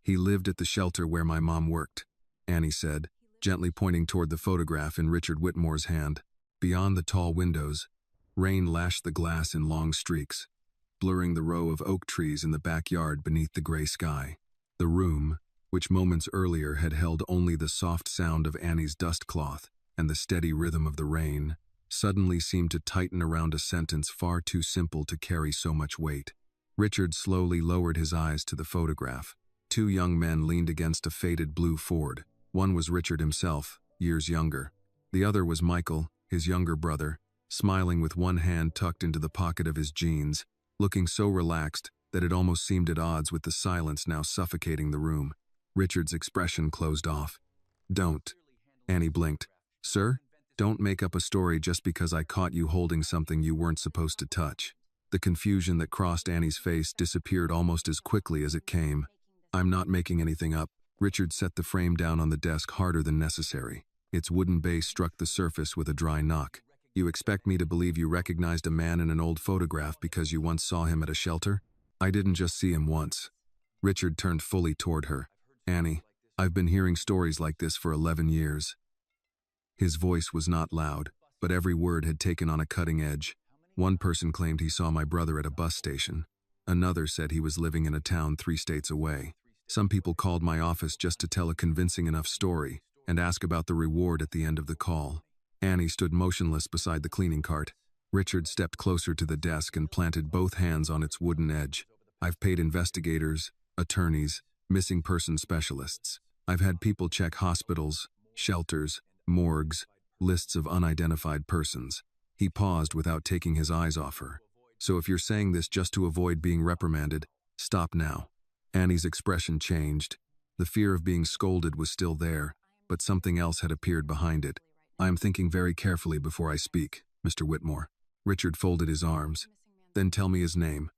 He lived at the shelter where my mom worked, Annie said, gently pointing toward the photograph in Richard Whitmore's hand. Beyond the tall windows, rain lashed the glass in long streaks, blurring the row of oak trees in the backyard beneath the gray sky. The room, which moments earlier had held only the soft sound of Annie's dust cloth and the steady rhythm of the rain, suddenly seemed to tighten around a sentence far too simple to carry so much weight. Richard slowly lowered his eyes to the photograph. Two young men leaned against a faded blue Ford. One was Richard himself, years younger. The other was Michael, his younger brother, smiling with one hand tucked into the pocket of his jeans, looking so relaxed that it almost seemed at odds with the silence now suffocating the room. Richard's expression closed off. "Don't." Annie blinked. "Sir? Don't make up a story just because I caught you holding something you weren't supposed to touch." The confusion that crossed Annie's face disappeared almost as quickly as it came. "I'm not making anything up." Richard set the frame down on the desk harder than necessary. Its wooden base struck the surface with a dry knock. "You expect me to believe you recognized a man in an old photograph because you once saw him at a shelter? I didn't just see him once." Richard turned fully toward her. "Annie, I've been hearing stories like this for 11 years. His voice was not loud, but every word had taken on a cutting edge. "One person claimed he saw my brother at a bus station. Another said he was living in a town 3 states away. Some people called my office just to tell a convincing enough story and ask about the reward at the end of the call." Annie stood motionless beside the cleaning cart. Richard stepped closer to the desk and planted both hands on its wooden edge. "I've paid investigators, attorneys, missing person specialists. I've had people check hospitals, shelters, morgues, lists of unidentified persons." He paused without taking his eyes off her. "So if you're saying this just to avoid being reprimanded, stop now." Annie's expression changed. The fear of being scolded was still there, but something else had appeared behind it. "I am thinking very carefully before I speak, Mr. Whitmore." Richard folded his arms. "Then tell me his name."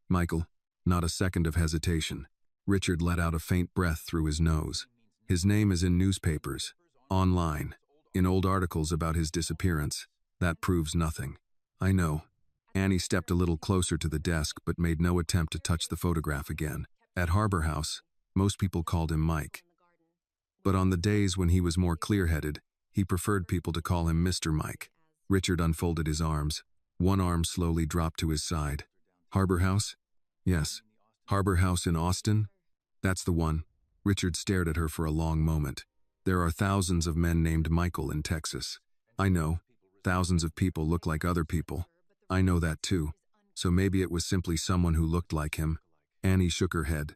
"Michael." Not a second of hesitation. Richard let out a faint breath through his nose. "His name is in newspapers, online, in old articles about his disappearance. That proves nothing." "I know." Annie stepped a little closer to the desk but made no attempt to touch the photograph again. "At Harbor House, most people called him Mike. But on the days when he was more clear-headed, he preferred people to call him Mr. Mike." Richard unfolded his arms. One arm slowly dropped to his side. "Harbor House?" "Yes." "Harbor House in Austin?" "That's the one." Richard stared at her for a long moment. "There are thousands of men named Michael in Texas." "I know. Thousands of people look like other people." "I know that too. So maybe it was simply someone who looked like him." Annie shook her head.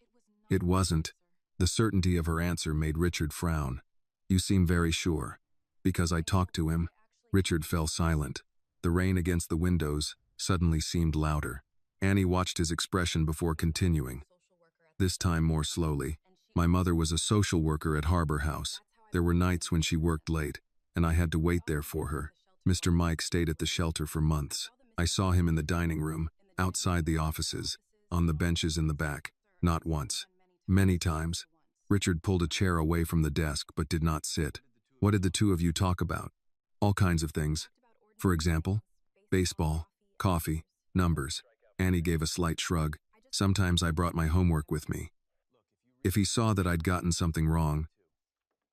"It wasn't." The certainty of her answer made Richard frown. "You seem very sure." "Because I talked to him." Richard fell silent. The rain against the windows suddenly seemed louder. Annie watched his expression before continuing. This time more slowly. "My mother was a social worker at Harbor House. There were nights when she worked late, and I had to wait there for her. Mr. Mike stayed at the shelter for months. I saw him in the dining room, outside the offices, on the benches in the back. Not once. Many times." Richard pulled a chair away from the desk but did not sit. "What did the two of you talk about?" "All kinds of things." "For example?" "Baseball, coffee, numbers." Annie gave a slight shrug. "Sometimes I brought my homework with me. If he saw that I'd gotten something wrong,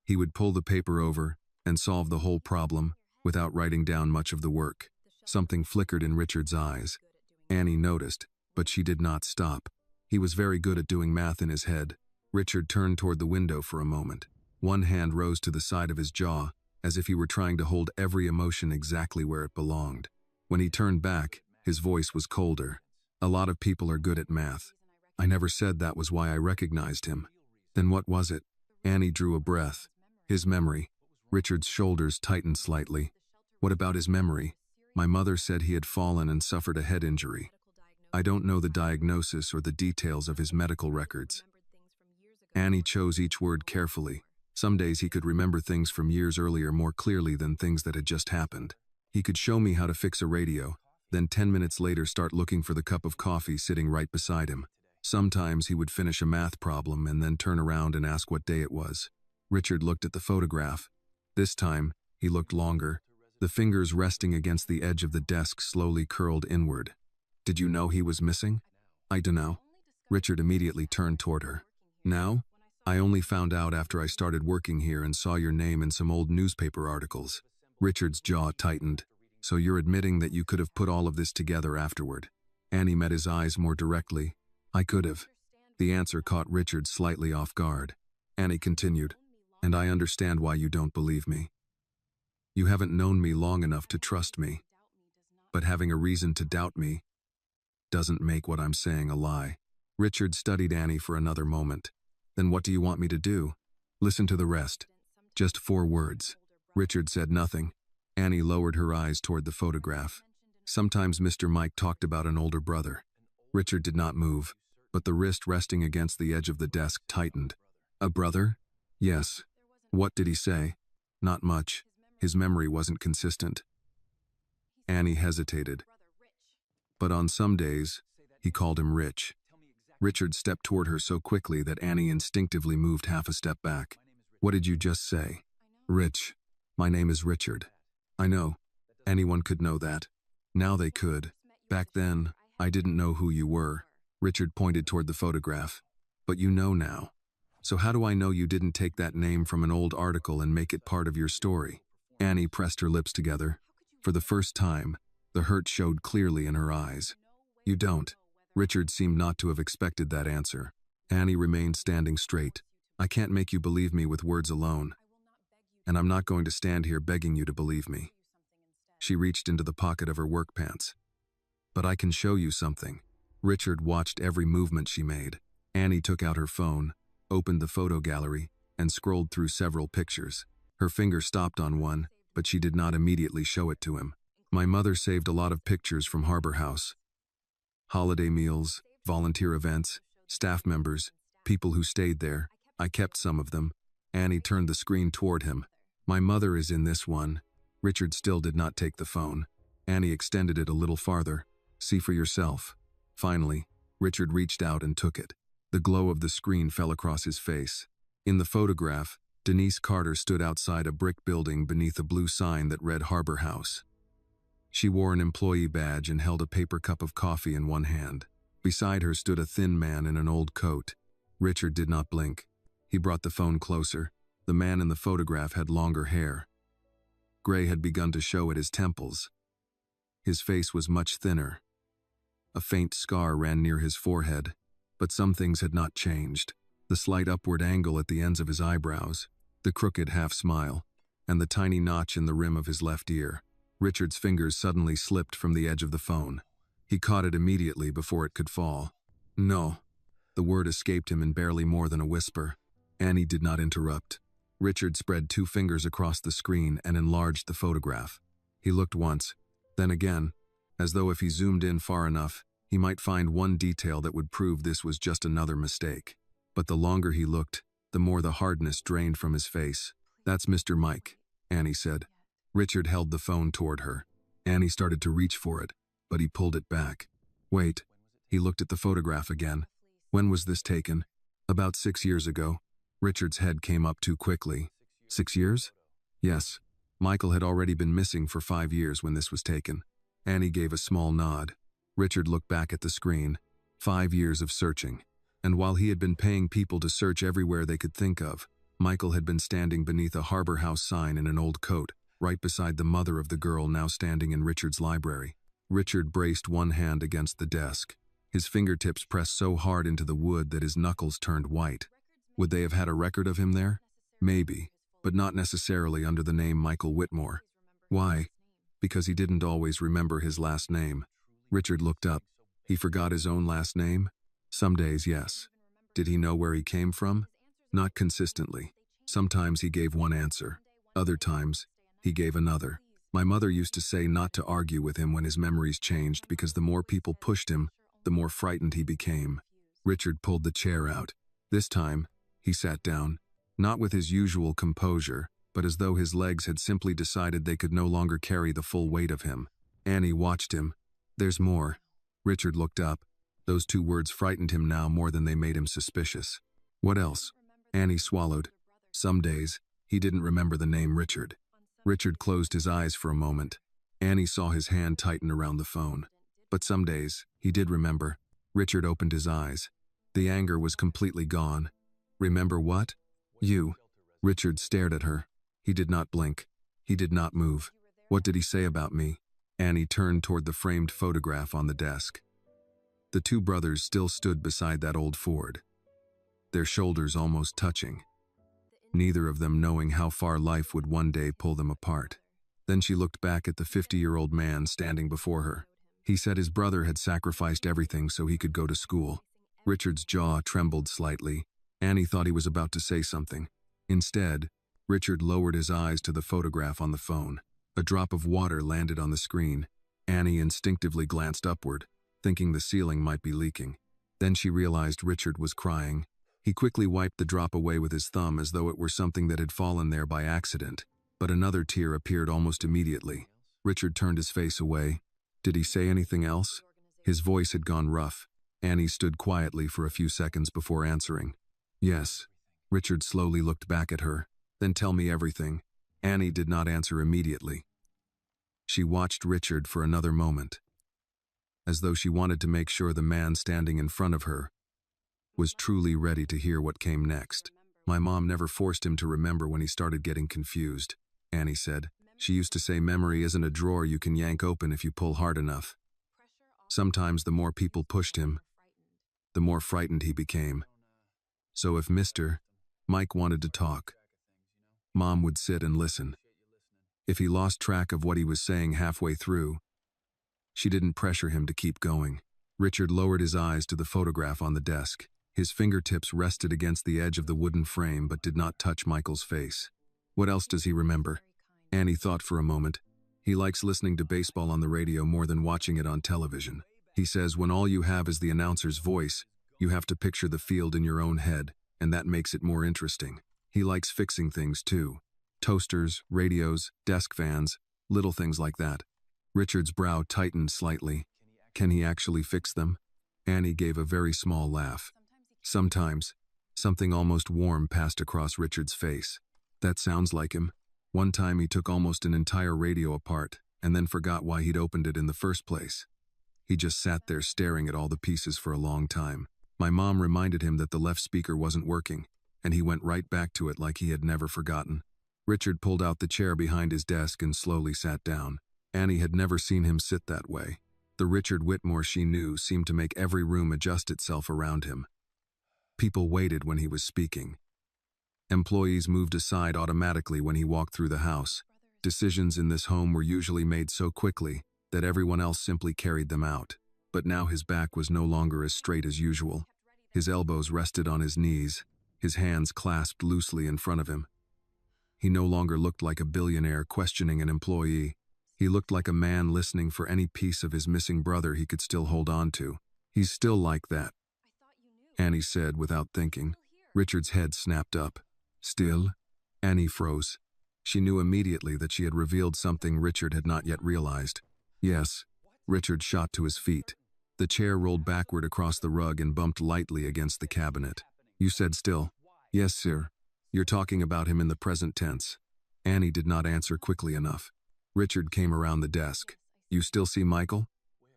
he would pull the paper over and solve the whole problem without writing down much of the work." Something flickered in Richard's eyes. Annie noticed, but she did not stop. He was very good at doing math in his head. Richard turned toward the window for a moment. One hand rose to the side of his jaw, as if he were trying to hold every emotion exactly where it belonged. When he turned back, his voice was colder. "A lot of people are good at math. I never said that was why I recognized him." "Then what was it?" Annie drew a breath. "His memory." Richard's shoulders tightened slightly. "What about his memory?" "My mother said he had fallen and suffered a head injury. I don't know the diagnosis or the details of his medical records." Annie chose each word carefully. Some days he could remember things from years earlier more clearly than things that had just happened. He could show me how to fix a radio, then 10 minutes later start looking for the cup of coffee sitting right beside him. Sometimes he would finish a math problem and then turn around and ask what day it was. Richard looked at the photograph. This time, he looked longer. The fingers resting against the edge of the desk slowly curled inward. "Did you know he was missing?" "I dunno." Richard immediately turned toward her. "Now?" I only found out after I started working here and saw your name in some old newspaper articles. Richard's jaw tightened. So you're admitting that you could have put all of this together afterward. Annie met his eyes more directly. I could have. The answer caught Richard slightly off guard. Annie continued, and I understand why you don't believe me. You haven't known me long enough to trust me. But having a reason to doubt me doesn't make what I'm saying a lie. Richard studied Annie for another moment. Then what do you want me to do? Listen to the rest. Just 4 words. Richard said nothing. Annie lowered her eyes toward the photograph. Sometimes Mr. Mike talked about an older brother. Richard did not move, but the wrist resting against the edge of the desk tightened. A brother? Yes. What did he say? Not much. His memory wasn't consistent. Annie hesitated. But on some days, he called him Rich. Richard stepped toward her so quickly that Annie instinctively moved half a step back. What did you just say? Rich. My name is Richard. I know. Anyone could know that. Now they could. Back then, I didn't know who you were. Richard pointed toward the photograph. But you know now. So how do I know you didn't take that name from an old article and make it part of your story? Annie pressed her lips together. For the first time, the hurt showed clearly in her eyes. You don't. Richard seemed not to have expected that answer. Annie remained standing straight. I can't make you believe me with words alone. And I'm not going to stand here begging you to believe me. She reached into the pocket of her work pants. But I can show you something. Richard watched every movement she made. Annie took out her phone, opened the photo gallery, and scrolled through several pictures. Her finger stopped on one, but she did not immediately show it to him. My mother saved a lot of pictures from Harbor House. Holiday meals, volunteer events, staff members, people who stayed there. I kept some of them. Annie turned the screen toward him. My mother is in this one. Richard still did not take the phone. Annie extended it a little farther. See for yourself. Finally, Richard reached out and took it. The glow of the screen fell across his face. In the photograph, Denise Carter stood outside a brick building beneath a blue sign that read Harbor House. She wore an employee badge and held a paper cup of coffee in one hand. Beside her stood a thin man in an old coat. Richard did not blink. He brought the phone closer. The man in the photograph had longer hair. Gray had begun to show at his temples. His face was much thinner. A faint scar ran near his forehead, but some things had not changed. The slight upward angle at the ends of his eyebrows, the crooked half-smile, and the tiny notch in the rim of his left ear. Richard's fingers suddenly slipped from the edge of the phone. He caught it immediately before it could fall. No. The word escaped him in barely more than a whisper. Annie did not interrupt. Richard spread 2 fingers across the screen and enlarged the photograph. He looked once, then again, as though if he zoomed in far enough, he might find one detail that would prove this was just another mistake. But the longer he looked, the more the hardness drained from his face. That's Mr. Mike, Annie said. Richard held the phone toward her. Annie started to reach for it, but he pulled it back. Wait. He looked at the photograph again. When was this taken? About 6 years ago. Richard's head came up too quickly. 6 years? Yes. Michael had already been missing for 5 years when this was taken. Annie gave a small nod. Richard looked back at the screen. 5 years of searching. And while he had been paying people to search everywhere they could think of, Michael had been standing beneath a Harbor House sign in an old coat, right beside the mother of the girl now standing in Richard's library. Richard braced one hand against the desk. His fingertips pressed so hard into the wood that his knuckles turned white. Would they have had a record of him there? Maybe, but not necessarily under the name Michael Whitmore. Why? Because he didn't always remember his last name. Richard looked up. He forgot his own last name? Some days, yes. Did he know where he came from? Not consistently. Sometimes he gave one answer. Other times, he gave another. My mother used to say not to argue with him when his memories changed because the more people pushed him, the more frightened he became. Richard pulled the chair out. This time, he sat down, not with his usual composure, but as though his legs had simply decided they could no longer carry the full weight of him. Annie watched him. There's more. Richard looked up. Those 2 words frightened him now more than they made him suspicious. What else? Annie swallowed. Some days, he didn't remember the name Richard. Richard closed his eyes for a moment. Annie saw his hand tighten around the phone. But some days, he did remember. Richard opened his eyes. The anger was completely gone. Remember what? You. Richard stared at her. He did not blink. He did not move. What did he say about me? Annie turned toward the framed photograph on the desk. The two brothers still stood beside that old Ford, their shoulders almost touching, neither of them knowing how far life would one day pull them apart. Then she looked back at the 50-year-old man standing before her. He said his brother had sacrificed everything so he could go to school. Richard's jaw trembled slightly. Annie thought he was about to say something. Instead, Richard lowered his eyes to the photograph on the phone. A drop of water landed on the screen. Annie instinctively glanced upward, thinking the ceiling might be leaking. Then she realized Richard was crying. He quickly wiped the drop away with his thumb as though it were something that had fallen there by accident. But another tear appeared almost immediately. Richard turned his face away. Did he say anything else? His voice had gone rough. Annie stood quietly for a few seconds before answering. Yes. Richard slowly looked back at her. Then tell me everything. Annie did not answer immediately. She watched Richard for another moment, as though she wanted to make sure the man standing in front of her was truly ready to hear what came next. My mom never forced him to remember when he started getting confused, Annie said. She used to say memory isn't a drawer you can yank open if you pull hard enough. Sometimes the more people pushed him, the more frightened he became. So if Mr. Mike wanted to talk, Mom would sit and listen. If he lost track of what he was saying halfway through, she didn't pressure him to keep going. Richard lowered his eyes to the photograph on the desk. His fingertips rested against the edge of the wooden frame but did not touch Michael's face. What else does he remember? Annie thought for a moment. He likes listening to baseball on the radio more than watching it on television. He says when all you have is the announcer's voice, you have to picture the field in your own head, and that makes it more interesting. He likes fixing things too. Toasters, radios, desk fans, little things like that. Richard's brow tightened slightly. Can he actually fix them? Annie gave a very small laugh. Sometimes, something almost warm passed across Richard's face. That sounds like him. One time he took almost an entire radio apart and then forgot why he'd opened it in the first place. He just sat there staring at all the pieces for a long time. My mom reminded him that the left speaker wasn't working, and he went right back to it like he had never forgotten. Richard pulled out the chair behind his desk and slowly sat down. Annie had never seen him sit that way. The Richard Whitmore she knew seemed to make every room adjust itself around him. People waited when he was speaking. Employees moved aside automatically when he walked through the house. Decisions in this home were usually made so quickly that everyone else simply carried them out. But now his back was no longer as straight as usual. His elbows rested on his knees, his hands clasped loosely in front of him. He no longer looked like a billionaire questioning an employee. He looked like a man listening for any piece of his missing brother he could still hold on to. He's still like that, Annie said without thinking. Richard's head snapped up. Still? Annie froze. She knew immediately that she had revealed something Richard had not yet realized. Yes. Richard shot to his feet. The chair rolled backward across the rug and bumped lightly against the cabinet. You said still? Yes, sir. You're talking about him in the present tense. Annie did not answer quickly enough. Richard came around the desk. You still see Michael?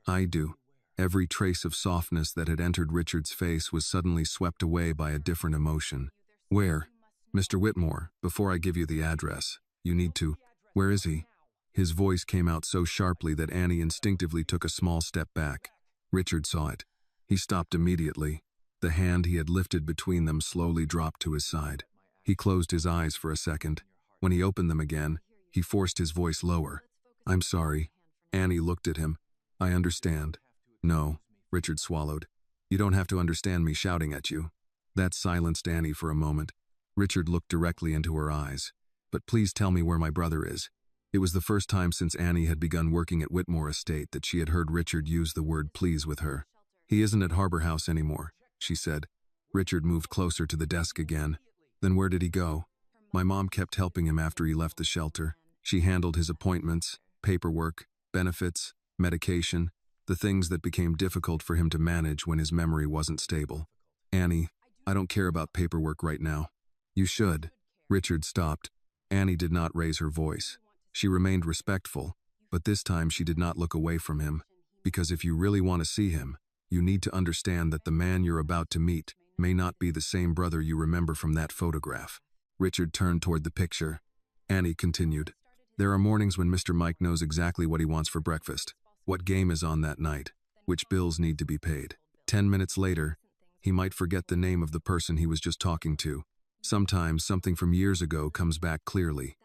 I do. Every trace of softness that had entered Richard's face was suddenly swept away by a different emotion. Where? Mr. Whitmore, before I give you the address, you need to… Where is he? His voice came out so sharply that Annie instinctively took a small step back. Richard saw it. He stopped immediately. The hand he had lifted between them slowly dropped to his side. He closed his eyes for a second. When he opened them again, he forced his voice lower. I'm sorry. Annie looked at him. I understand. No, Richard swallowed. You don't have to understand me shouting at you. That silenced Annie for a moment. Richard looked directly into her eyes. But please tell me where my brother is. It was the first time since Annie had begun working at Whitmore Estate that she had heard Richard use the word please with her. He isn't at Harbor House anymore, she said. Richard moved closer to the desk again. Then where did he go? My mom kept helping him after he left the shelter. She handled his appointments, paperwork, benefits, medication, the things that became difficult for him to manage when his memory wasn't stable. Annie, I don't care about paperwork right now. You should. Richard stopped. Annie did not raise her voice. She remained respectful, but this time she did not look away from him, because if you really want to see him, you need to understand that the man you're about to meet may not be the same brother you remember from that photograph. Richard turned toward the picture. Annie continued, there are mornings when Mr. Mike knows exactly what he wants for breakfast, what game is on that night, which bills need to be paid. 10 minutes later, he might forget the name of the person he was just talking to. Sometimes something from years ago comes back clearly,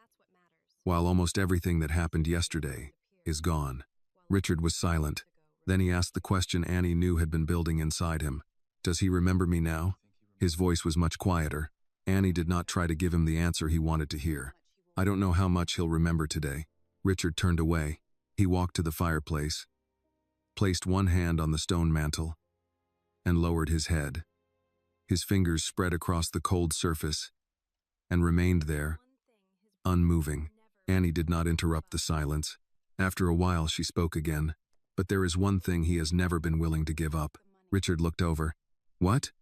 while almost everything that happened yesterday is gone. Richard was silent. Then he asked the question Annie knew had been building inside him. Does he remember me now? His voice was much quieter. Annie did not try to give him the answer he wanted to hear. I don't know how much he'll remember today. Richard turned away. He walked to the fireplace, placed one hand on the stone mantel, and lowered his head. His fingers spread across the cold surface and remained there, unmoving. Annie did not interrupt the silence. After a while she spoke again. But there is one thing he has never been willing to give up. Richard looked over. What?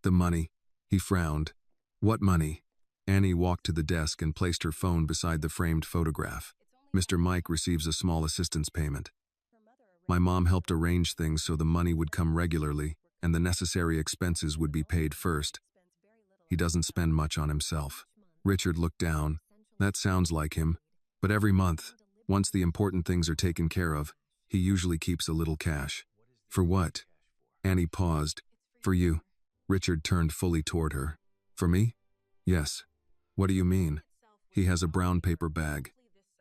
The money. He frowned. What money? Annie walked to the desk and placed her phone beside the framed photograph. Mr. Mike receives a small assistance payment. My mom helped arrange things so the money would come regularly and the necessary expenses would be paid first. He doesn't spend much on himself. Richard looked down. That sounds like him. But every month, once the important things are taken care of, he usually keeps a little cash. For what? Annie paused. For you. Richard turned fully toward her. For me? Yes. What do you mean? He has a brown paper bag.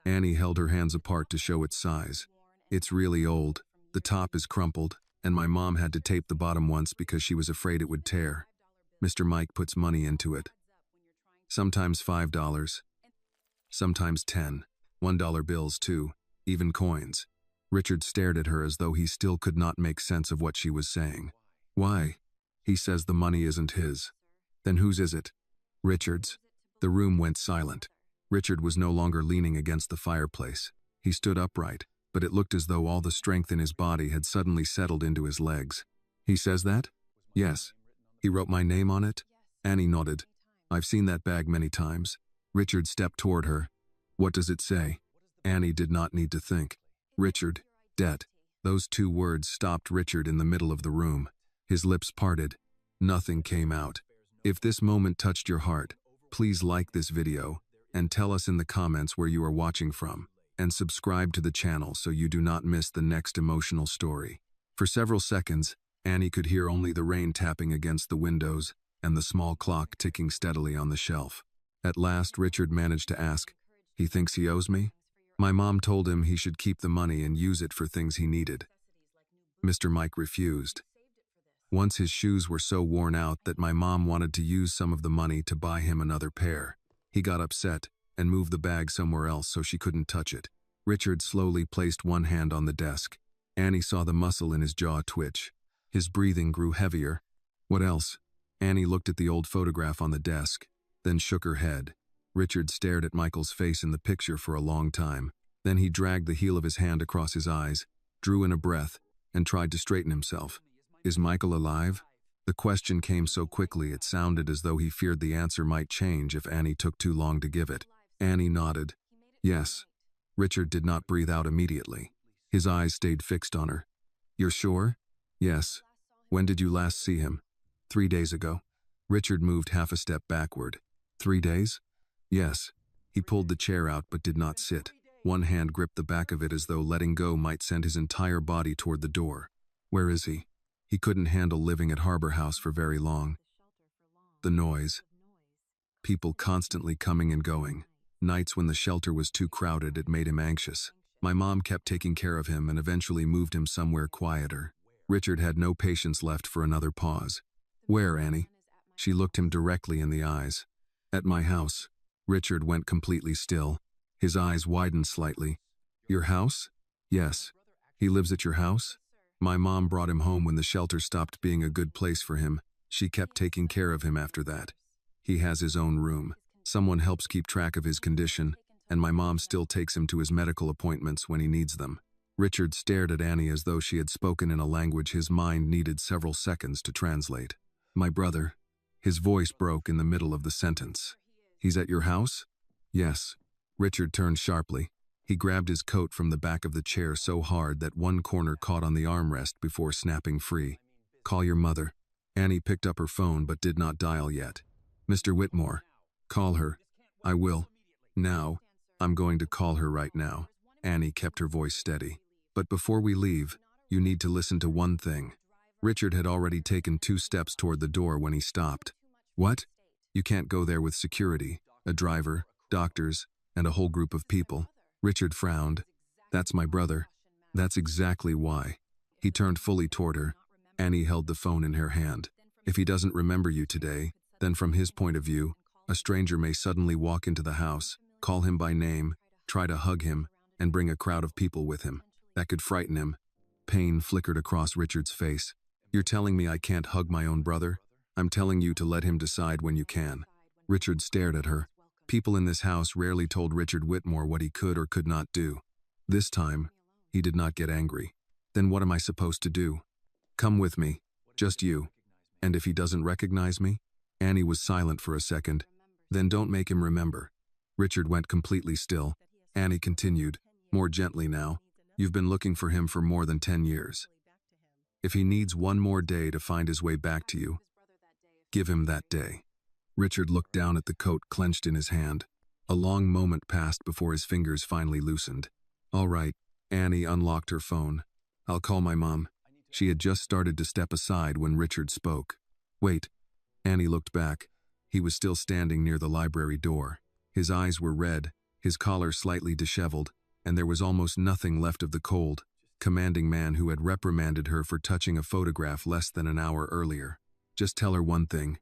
Annie held her hands apart to show its size. It's really old. The top is crumpled, and my mom had to tape the bottom once because she was afraid it would tear. Mr. Mike puts money into it. Sometimes $5. Sometimes 10. $1 bills too, even coins. Richard stared at her as though he still could not make sense of what she was saying. Why? He says the money isn't his. Then whose is it? Richard's. The room went silent. Richard was no longer leaning against the fireplace. He stood upright, but it looked as though all the strength in his body had suddenly settled into his legs. He says that? Yes. He wrote my name on it? Annie nodded. I've seen that bag many times. Richard stepped toward her. What does it say? Annie did not need to think. Richard, debt. Those two words stopped Richard in the middle of the room. His lips parted. Nothing came out. If this moment touched your heart, please like this video and tell us in the comments where you are watching from, and subscribe to the channel so you do not miss the next emotional story. For several seconds, Annie could hear only the rain tapping against the windows and the small clock ticking steadily on the shelf. At last, Richard managed to ask, he thinks he owes me? My mom told him he should keep the money and use it for things he needed. Mr. Mike refused. Once his shoes were so worn out that my mom wanted to use some of the money to buy him another pair. He got upset and moved the bag somewhere else so she couldn't touch it. Richard slowly placed one hand on the desk. Annie saw the muscle in his jaw twitch. His breathing grew heavier. What else? Annie looked at the old photograph on the desk, then shook her head. Richard stared at Michael's face in the picture for a long time. Then he dragged the heel of his hand across his eyes, drew in a breath, and tried to straighten himself. Is Michael alive? The question came so quickly it sounded as though he feared the answer might change if Annie took too long to give it. Annie nodded. Yes. Richard did not breathe out immediately. His eyes stayed fixed on her. You're sure? Yes. When did you last see him? 3 days ago. Richard moved half a step backward. 3 days? Yes. He pulled the chair out but did not sit. One hand gripped the back of it as though letting go might send his entire body toward the door. Where is he? He couldn't handle living at Harbor House for very long. The noise. People constantly coming and going. Nights when the shelter was too crowded, it made him anxious. My mom kept taking care of him and eventually moved him somewhere quieter. Richard had no patience left for another pause. Where, Annie? She looked him directly in the eyes. At my house. Richard went completely still. His eyes widened slightly. Your house? Yes. He lives at your house? My mom brought him home when the shelter stopped being a good place for him. She kept taking care of him after that. He has his own room. Someone helps keep track of his condition, and my mom still takes him to his medical appointments when he needs them. Richard stared at Annie as though she had spoken in a language his mind needed several seconds to translate. My brother. His voice broke in the middle of the sentence. He's at your house? Yes. Richard turned sharply. He grabbed his coat from the back of the chair so hard that one corner caught on the armrest before snapping free. Call your mother. Annie picked up her phone but did not dial yet. Mr. Whitmore. Call her. I will. Now. I'm going to call her right now. Annie kept her voice steady. But before we leave, you need to listen to one thing. Richard had already taken 2 steps toward the door when he stopped. What? You can't go there with security, a driver, doctors, and a whole group of people. Richard frowned. That's my brother. That's exactly why. He turned fully toward her. Annie held the phone in her hand. If he doesn't remember you today, then from his point of view, a stranger may suddenly walk into the house, call him by name, try to hug him, and bring a crowd of people with him. That could frighten him. Pain flickered across Richard's face. You're telling me I can't hug my own brother? I'm telling you to let him decide when you can. Richard stared at her. People in this house rarely told Richard Whitmore what he could or could not do. This time, he did not get angry. Then what am I supposed to do? Come with me. Just you. And if he doesn't recognize me? Annie was silent for a second. Then don't make him remember. Richard went completely still. Annie continued, more gently now. You've been looking for him for more than 10 years. If he needs one more day to find his way back to you, give him that day. Richard looked down at the coat clenched in his hand. A long moment passed before his fingers finally loosened. All right, Annie unlocked her phone. I'll call my mom. She had just started to step aside when Richard spoke. Wait. Annie looked back. He was still standing near the library door. His eyes were red, his collar slightly disheveled, and there was almost nothing left of the cold, commanding man who had reprimanded her for touching a photograph less than an hour earlier. Just tell her one thing.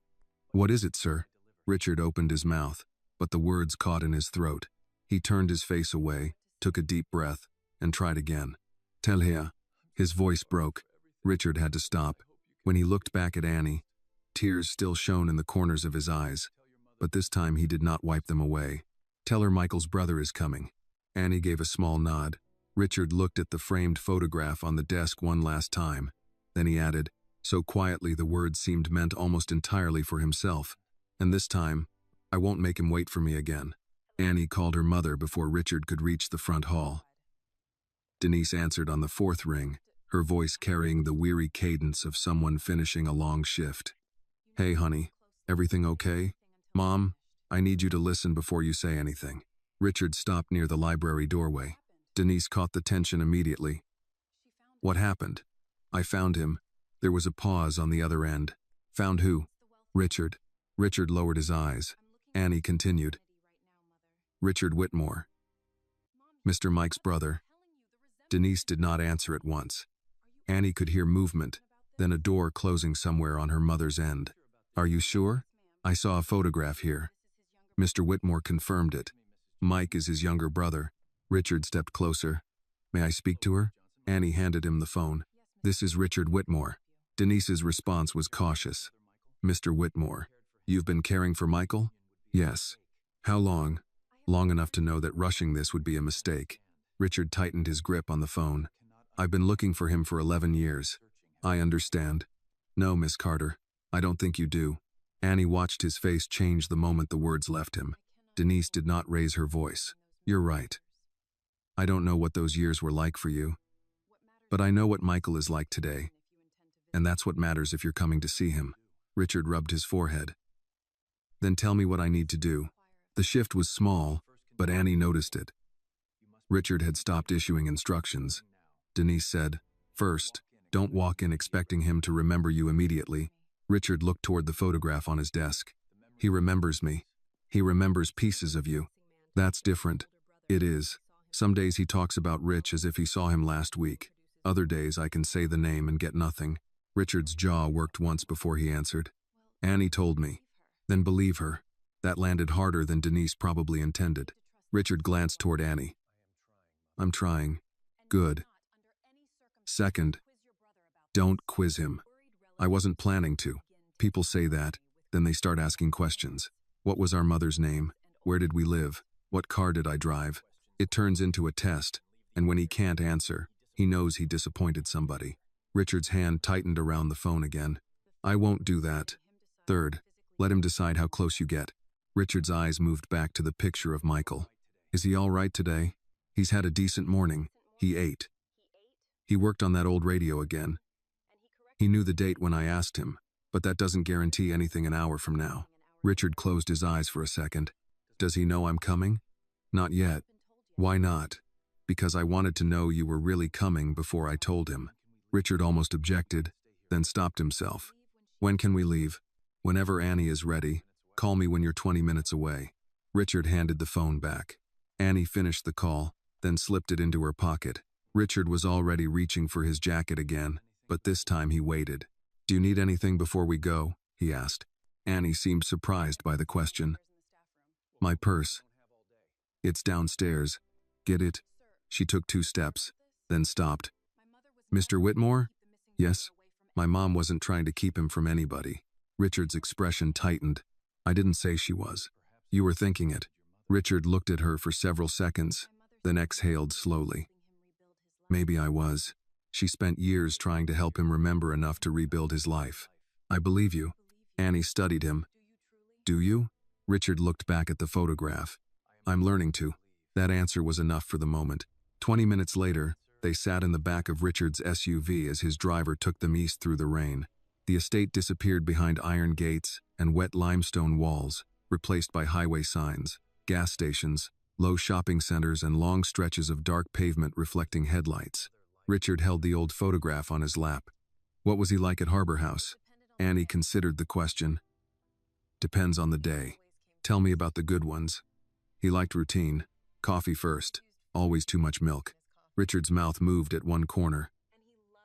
What is it, sir? Richard opened his mouth, but the words caught in his throat. He turned his face away, took a deep breath, and tried again. Tell her. His voice broke. Richard had to stop. When he looked back at Annie, tears still shone in the corners of his eyes, but this time he did not wipe them away. Tell her Michael's brother is coming. Annie gave a small nod. Richard looked at the framed photograph on the desk one last time. Then he added, so quietly the words seemed meant almost entirely for himself. And this time, I won't make him wait for me again. Annie called her mother before Richard could reach the front hall. Denise answered on the 4th ring, her voice carrying the weary cadence of someone finishing a long shift. Hey, honey, everything okay? Mom, I need you to listen before you say anything. Richard stopped near the library doorway. Denise caught the tension immediately. What happened? I found him. There was a pause on the other end. Found who? Richard. Richard lowered his eyes. Annie continued. Richard Whitmore. Mr. Mike's brother. Denise did not answer at once. Annie could hear movement, then a door closing somewhere on her mother's end. Are you sure? I saw a photograph here. Mr. Whitmore confirmed it. Mike is his younger brother. Richard stepped closer. May I speak to her? Annie handed him the phone. This is Richard Whitmore. Denise's response was cautious. Mr. Whitmore, you've been caring for Michael? Yes. How long? Long enough to know that rushing this would be a mistake. Richard tightened his grip on the phone. I've been looking for him for 11 years. I understand. No, Miss Carter, I don't think you do. Annie watched his face change the moment the words left him. Denise did not raise her voice. You're right. I don't know what those years were like for you. But I know what Michael is like today. And that's what matters if you're coming to see him. Richard rubbed his forehead. Then tell me what I need to do. The shift was small, but Annie noticed it. Richard had stopped issuing instructions. Denise said, First, don't walk in expecting him to remember you immediately. Richard looked toward the photograph on his desk. He remembers me. He remembers pieces of you. That's different. It is. Some days he talks about Rich as if he saw him last week. Other days I can say the name and get nothing. Richard's jaw worked once before he answered. Annie told me. Then believe her. That landed harder than Denise probably intended. Richard glanced toward Annie. I'm trying. Good. Second, don't quiz him. I wasn't planning to. People say that, then they start asking questions. What was our mother's name? Where did we live? What car did I drive? It turns into a test, and when he can't answer, he knows he disappointed somebody. Richard's hand tightened around the phone again. I won't do that. Third, let him decide how close you get. Richard's eyes moved back to the picture of Michael. Is he all right today? He's had a decent morning. He ate. He worked on that old radio again. He knew the date when I asked him, But that doesn't guarantee anything an hour from now. Richard closed his eyes for a second. Does he know I'm coming? Not yet. Why not? Because I wanted to know you were really coming before I told him. Richard almost objected, then stopped himself. When can we leave? Whenever Annie is ready. Call me when you're 20 minutes away. Richard handed the phone back. Annie finished the call, then slipped it into her pocket. Richard was already reaching for his jacket again, but this time he waited. Do you need anything before we go? He asked. Annie seemed surprised by the question. My purse. It's downstairs. Get it? She took 2 steps, then stopped. Mr. Whitmore? Yes. My mom wasn't trying to keep him from anybody. Richard's expression tightened. I didn't say she was. You were thinking it. Richard looked at her for several seconds, then exhaled slowly. Maybe I was. She spent years trying to help him remember enough to rebuild his life. I believe you. Annie studied him. Do you? Richard looked back at the photograph. I'm learning to. That answer was enough for the moment. 20 minutes later, they sat in the back of Richard's SUV as his driver took them east through the rain. The estate disappeared behind iron gates and wet limestone walls, replaced by highway signs, gas stations, low shopping centers, and long stretches of dark pavement reflecting headlights. Richard held the old photograph on his lap. What was he like at Harbor House? Annie considered the question. Depends on the day. Tell me about the good ones. He liked routine. Coffee first. Always too much milk. Richard's mouth moved at one corner.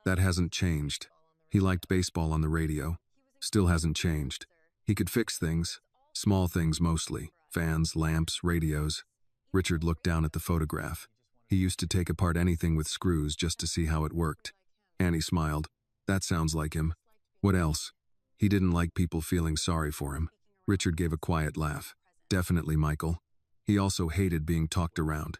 That hasn't changed. He liked baseball on the radio. Still hasn't changed. He could fix things. Small things mostly. Fans, lamps, radios. Richard looked down at the photograph. He used to take apart anything with screws just to see how it worked. Annie smiled. That sounds like him. What else? He didn't like people feeling sorry for him. Richard gave a quiet laugh. Definitely Michael. He also hated being talked around.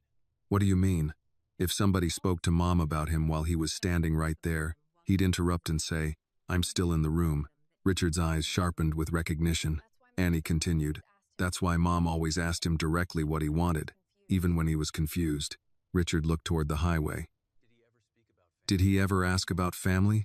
What do you mean? If somebody spoke to Mom about him while he was standing right there, he'd interrupt and say, I'm still in the room. Richard's eyes sharpened with recognition. Annie continued. That's why Mom always asked him directly what he wanted, even when he was confused. Richard looked toward the highway. Did he ever ask about family?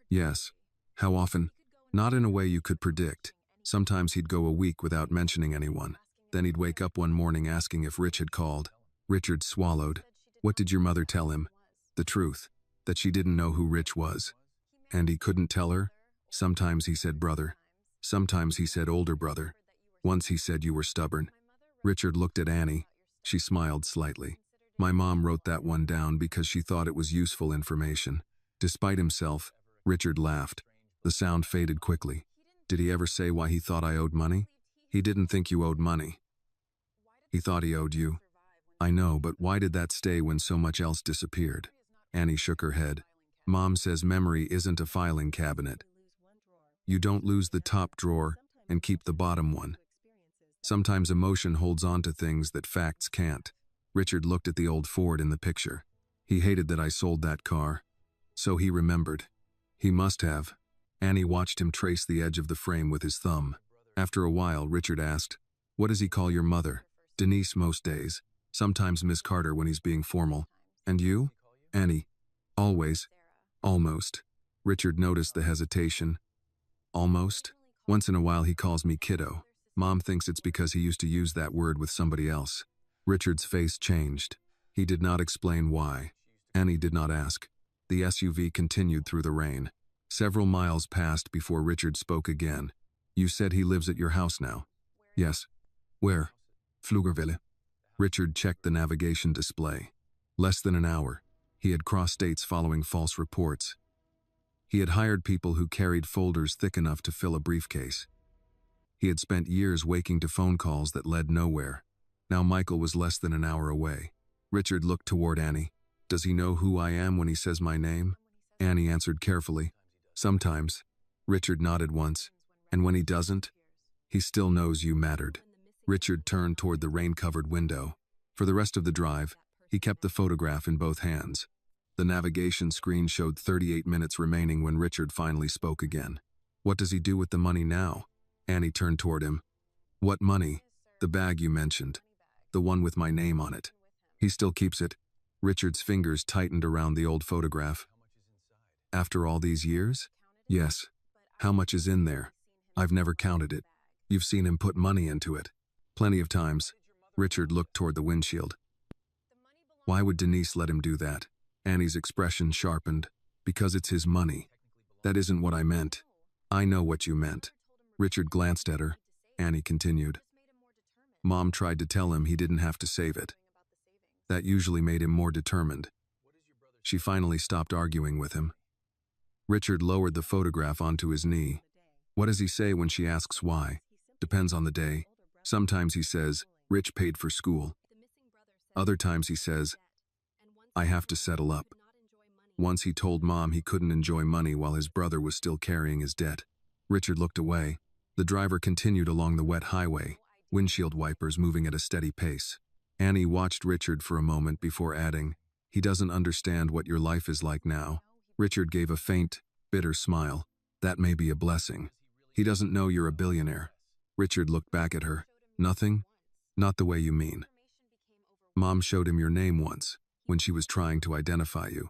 Yes. How often? Not in a way you could predict. Sometimes he'd go a week without mentioning anyone. Then he'd wake up one morning asking if Rich had called. Richard swallowed. What did your mother tell him? The truth. That she didn't know who Rich was. And he couldn't tell her? Sometimes he said brother. Sometimes he said older brother. Once he said you were stubborn. Richard looked at Annie. She smiled slightly. My mom wrote that one down because she thought it was useful information. Despite himself, Richard laughed. The sound faded quickly. Did he ever say why he thought I owed money? He didn't think you owed money. He thought he owed you. I know, but why did that stay when so much else disappeared? Annie shook her head. Mom says memory isn't a filing cabinet. You don't lose the top drawer and keep the bottom one. Sometimes emotion holds on to things that facts can't. Richard looked at the old Ford in the picture. He hated that I sold that car. So he remembered. He must have. Annie watched him trace the edge of the frame with his thumb. After a while, Richard asked, what does he call your mother? Denise most days. Sometimes Miss Carter when he's being formal. And you? Annie. Always. Almost. Richard noticed the hesitation. Almost? Once in a while he calls me kiddo. Mom thinks it's because he used to use that word with somebody else. Richard's face changed. He did not explain why. Annie did not ask. The SUV continued through the rain. Several miles passed before Richard spoke again. You said he lives at your house now. Yes. Where? Pflugerville. Richard checked the navigation display. Less than an hour. He had crossed states following false reports. He had hired people who carried folders thick enough to fill a briefcase. He had spent years waking to phone calls that led nowhere. Now Michael was less than an hour away. Richard looked toward Annie. Does he know who I am when he says my name? Annie answered carefully. Sometimes. Richard nodded once. And when he doesn't, he still knows you mattered. Richard turned toward the rain-covered window. For the rest of the drive, he kept the photograph in both hands. The navigation screen showed 38 minutes remaining when Richard finally spoke again. What does he do with the money now? Annie turned toward him. What money? The bag you mentioned. The one with my name on it. He still keeps it. Richard's fingers tightened around the old photograph. After all these years? Yes. How much is in there? I've never counted it. You've seen him put money into it. Plenty of times. Richard looked toward the windshield. Why would Denise let him do that? Annie's expression sharpened. Because it's his money. That isn't what I meant. I know what you meant. Richard glanced at her. Annie continued. Mom tried to tell him he didn't have to save it. That usually made him more determined. She finally stopped arguing with him. Richard lowered the photograph onto his knee. What does he say when she asks why? Depends on the day. Sometimes he says, Rich paid for school. Other times he says, I have to settle up. Once he told Mom he couldn't enjoy money while his brother was still carrying his debt. Richard looked away. The driver continued along the wet highway, windshield wipers moving at a steady pace. Annie watched Richard for a moment before adding, he doesn't understand what your life is like now. Richard gave a faint, bitter smile. That may be a blessing. He doesn't know you're a billionaire. Richard looked back at her. Nothing? Not the way you mean. Mom showed him your name once, when she was trying to identify you.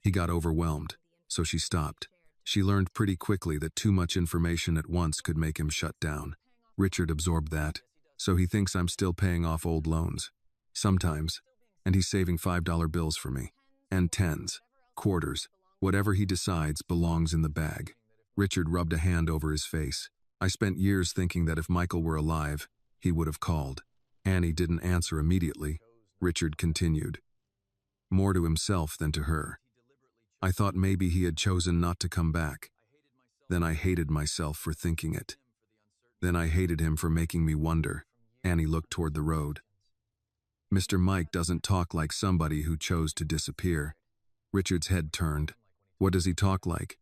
He got overwhelmed, so she stopped. She learned pretty quickly that too much information at once could make him shut down. Richard absorbed that, so he thinks I'm still paying off old loans. Sometimes. And he's saving $5 bills for me. And tens, quarters, whatever he decides belongs in the bag. Richard rubbed a hand over his face. I spent years thinking that if Michael were alive, he would have called. Annie didn't answer immediately. Richard continued. More to himself than to her. I thought maybe he had chosen not to come back. Then I hated myself for thinking it. Then I hated him for making me wonder. Annie looked toward the road. Mr. Mike doesn't talk like somebody who chose to disappear. Richard's head turned. What does he talk like?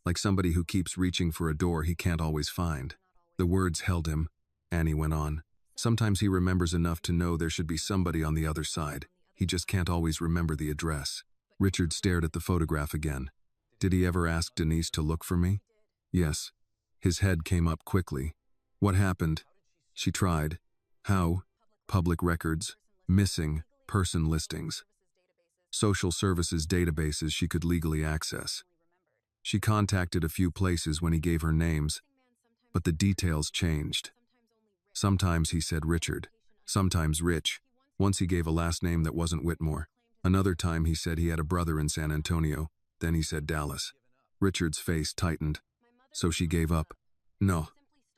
Like somebody who keeps reaching for a door he can't always find. The words held him. Annie went on. Sometimes he remembers enough to know there should be somebody on the other side. He just can't always remember the address. Richard stared at the photograph again. Did he ever ask Denise to look for me? Yes. His head came up quickly. What happened? She tried. How? Public records. Missing person listings. Social services databases she could legally access. She contacted a few places when he gave her names, but the details changed. Sometimes he said Richard, sometimes Rich. Once he gave a last name that wasn't Whitmore. Another time he said he had a brother in San Antonio, then he said Dallas. Richard's face tightened. So she gave up. No.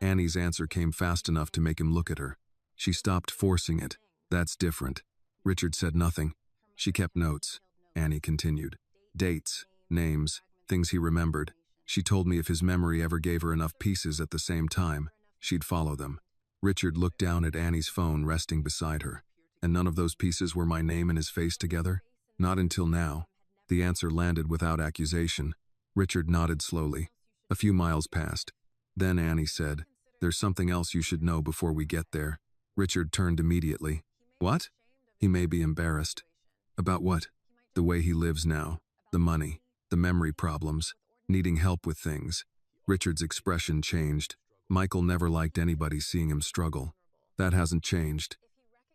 Annie's answer came fast enough to make him look at her. She stopped forcing it. That's different. Richard said nothing. She kept notes. Annie continued. Dates, names, things he remembered. She told me if his memory ever gave her enough pieces at the same time, she'd follow them. Richard looked down at Annie's phone resting beside her. And none of those pieces were my name and his face together? Not until now. The answer landed without accusation. Richard nodded slowly. A few miles passed. Then Annie said, There's something else you should know before we get there. Richard turned immediately. What? He may be embarrassed. About what? The way he lives now. The money. The memory problems. Needing help with things. Richard's expression changed. Michael never liked anybody seeing him struggle. That hasn't changed.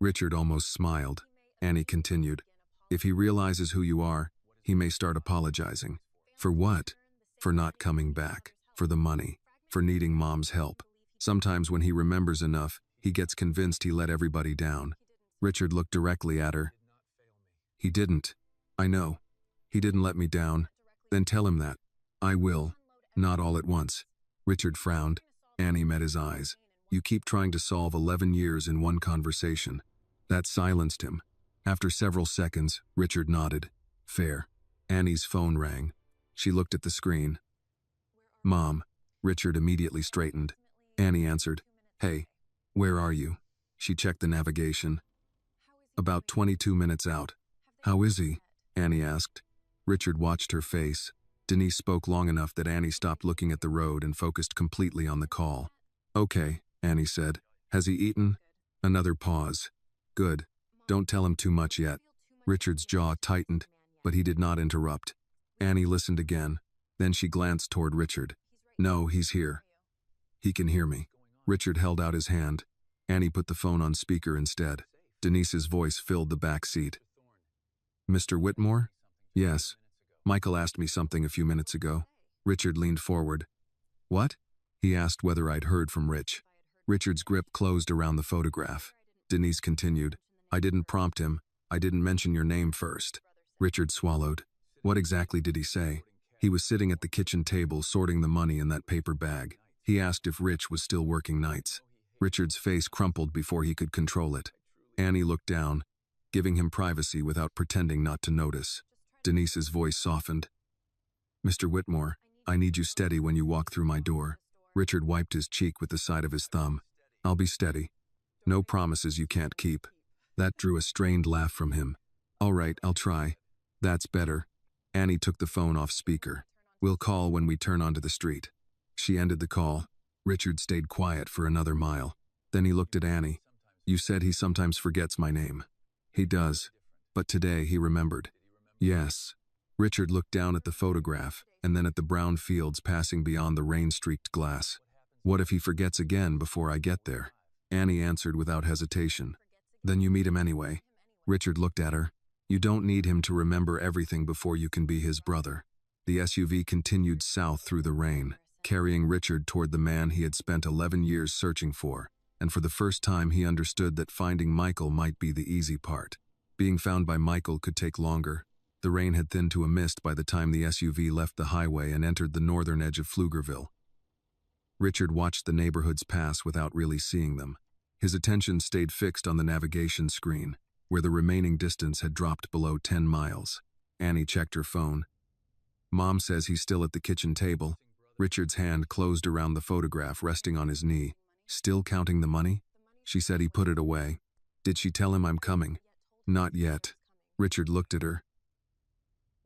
Richard almost smiled. Annie continued. If he realizes who you are, he may start apologizing. For what? For not coming back. For the money. For needing Mom's help. Sometimes when he remembers enough, he gets convinced he let everybody down. Richard looked directly at her. He didn't. I know. He didn't let me down. Then tell him that. I will. Not all at once. Richard frowned. Annie met his eyes. You keep trying to solve 11 years in one conversation. That silenced him. After several seconds, Richard nodded. Fair. Annie's phone rang. She looked at the screen. Mom. Richard immediately straightened. Annie answered. Hey. Where are you? She checked the navigation. About 22 minutes out. How is he? Annie asked. Richard watched her face. Denise spoke long enough that Annie stopped looking at the road and focused completely on the call. Okay, Annie said. Has he eaten? Another pause. Good. Don't tell him too much yet. Richard's jaw tightened, but he did not interrupt. Annie listened again. Then she glanced toward Richard. No, he's here. He can hear me. Richard held out his hand. Annie put the phone on speaker instead. Denise's voice filled the back seat. Mr. Whitmore? Yes. Michael asked me something a few minutes ago. Richard leaned forward. What? He asked whether I'd heard from Rich. Richard's grip closed around the photograph. Denise continued, I didn't prompt him. I didn't mention your name first. Richard swallowed. What exactly did he say? He was sitting at the kitchen table sorting the money in that paper bag. He asked if Rich was still working nights. Richard's face crumpled before he could control it. Annie looked down, giving him privacy without pretending not to notice. Denise's voice softened. Mr. Whitmore, I need you steady when you walk through my door. Richard wiped his cheek with the side of his thumb. I'll be steady. No promises you can't keep. That drew a strained laugh from him. All right, I'll try. That's better. Annie took the phone off speaker. We'll call when we turn onto the street. She ended the call. Richard stayed quiet for another mile. Then he looked at Annie. You said he sometimes forgets my name. He does. But today he remembered. Yes. Richard looked down at the photograph and then at the brown fields passing beyond the rain-streaked glass. What if he forgets again before I get there? Annie answered without hesitation. Then you meet him anyway. Richard looked at her. You don't need him to remember everything before you can be his brother. The SUV continued south through the rain, carrying Richard toward the man he had spent 11 years searching for, and for the first time he understood that finding Michael might be the easy part. Being found by Michael could take longer. The rain had thinned to a mist by the time the SUV left the highway and entered the northern edge of Pflugerville. Richard watched the neighborhoods pass without really seeing them. His attention stayed fixed on the navigation screen, where the remaining distance had dropped below 10 miles. Annie checked her phone. Mom says he's still at the kitchen table. Richard's hand closed around the photograph resting on his knee. Still counting the money? She said he put it away. Did she tell him I'm coming? Not yet. Richard looked at her.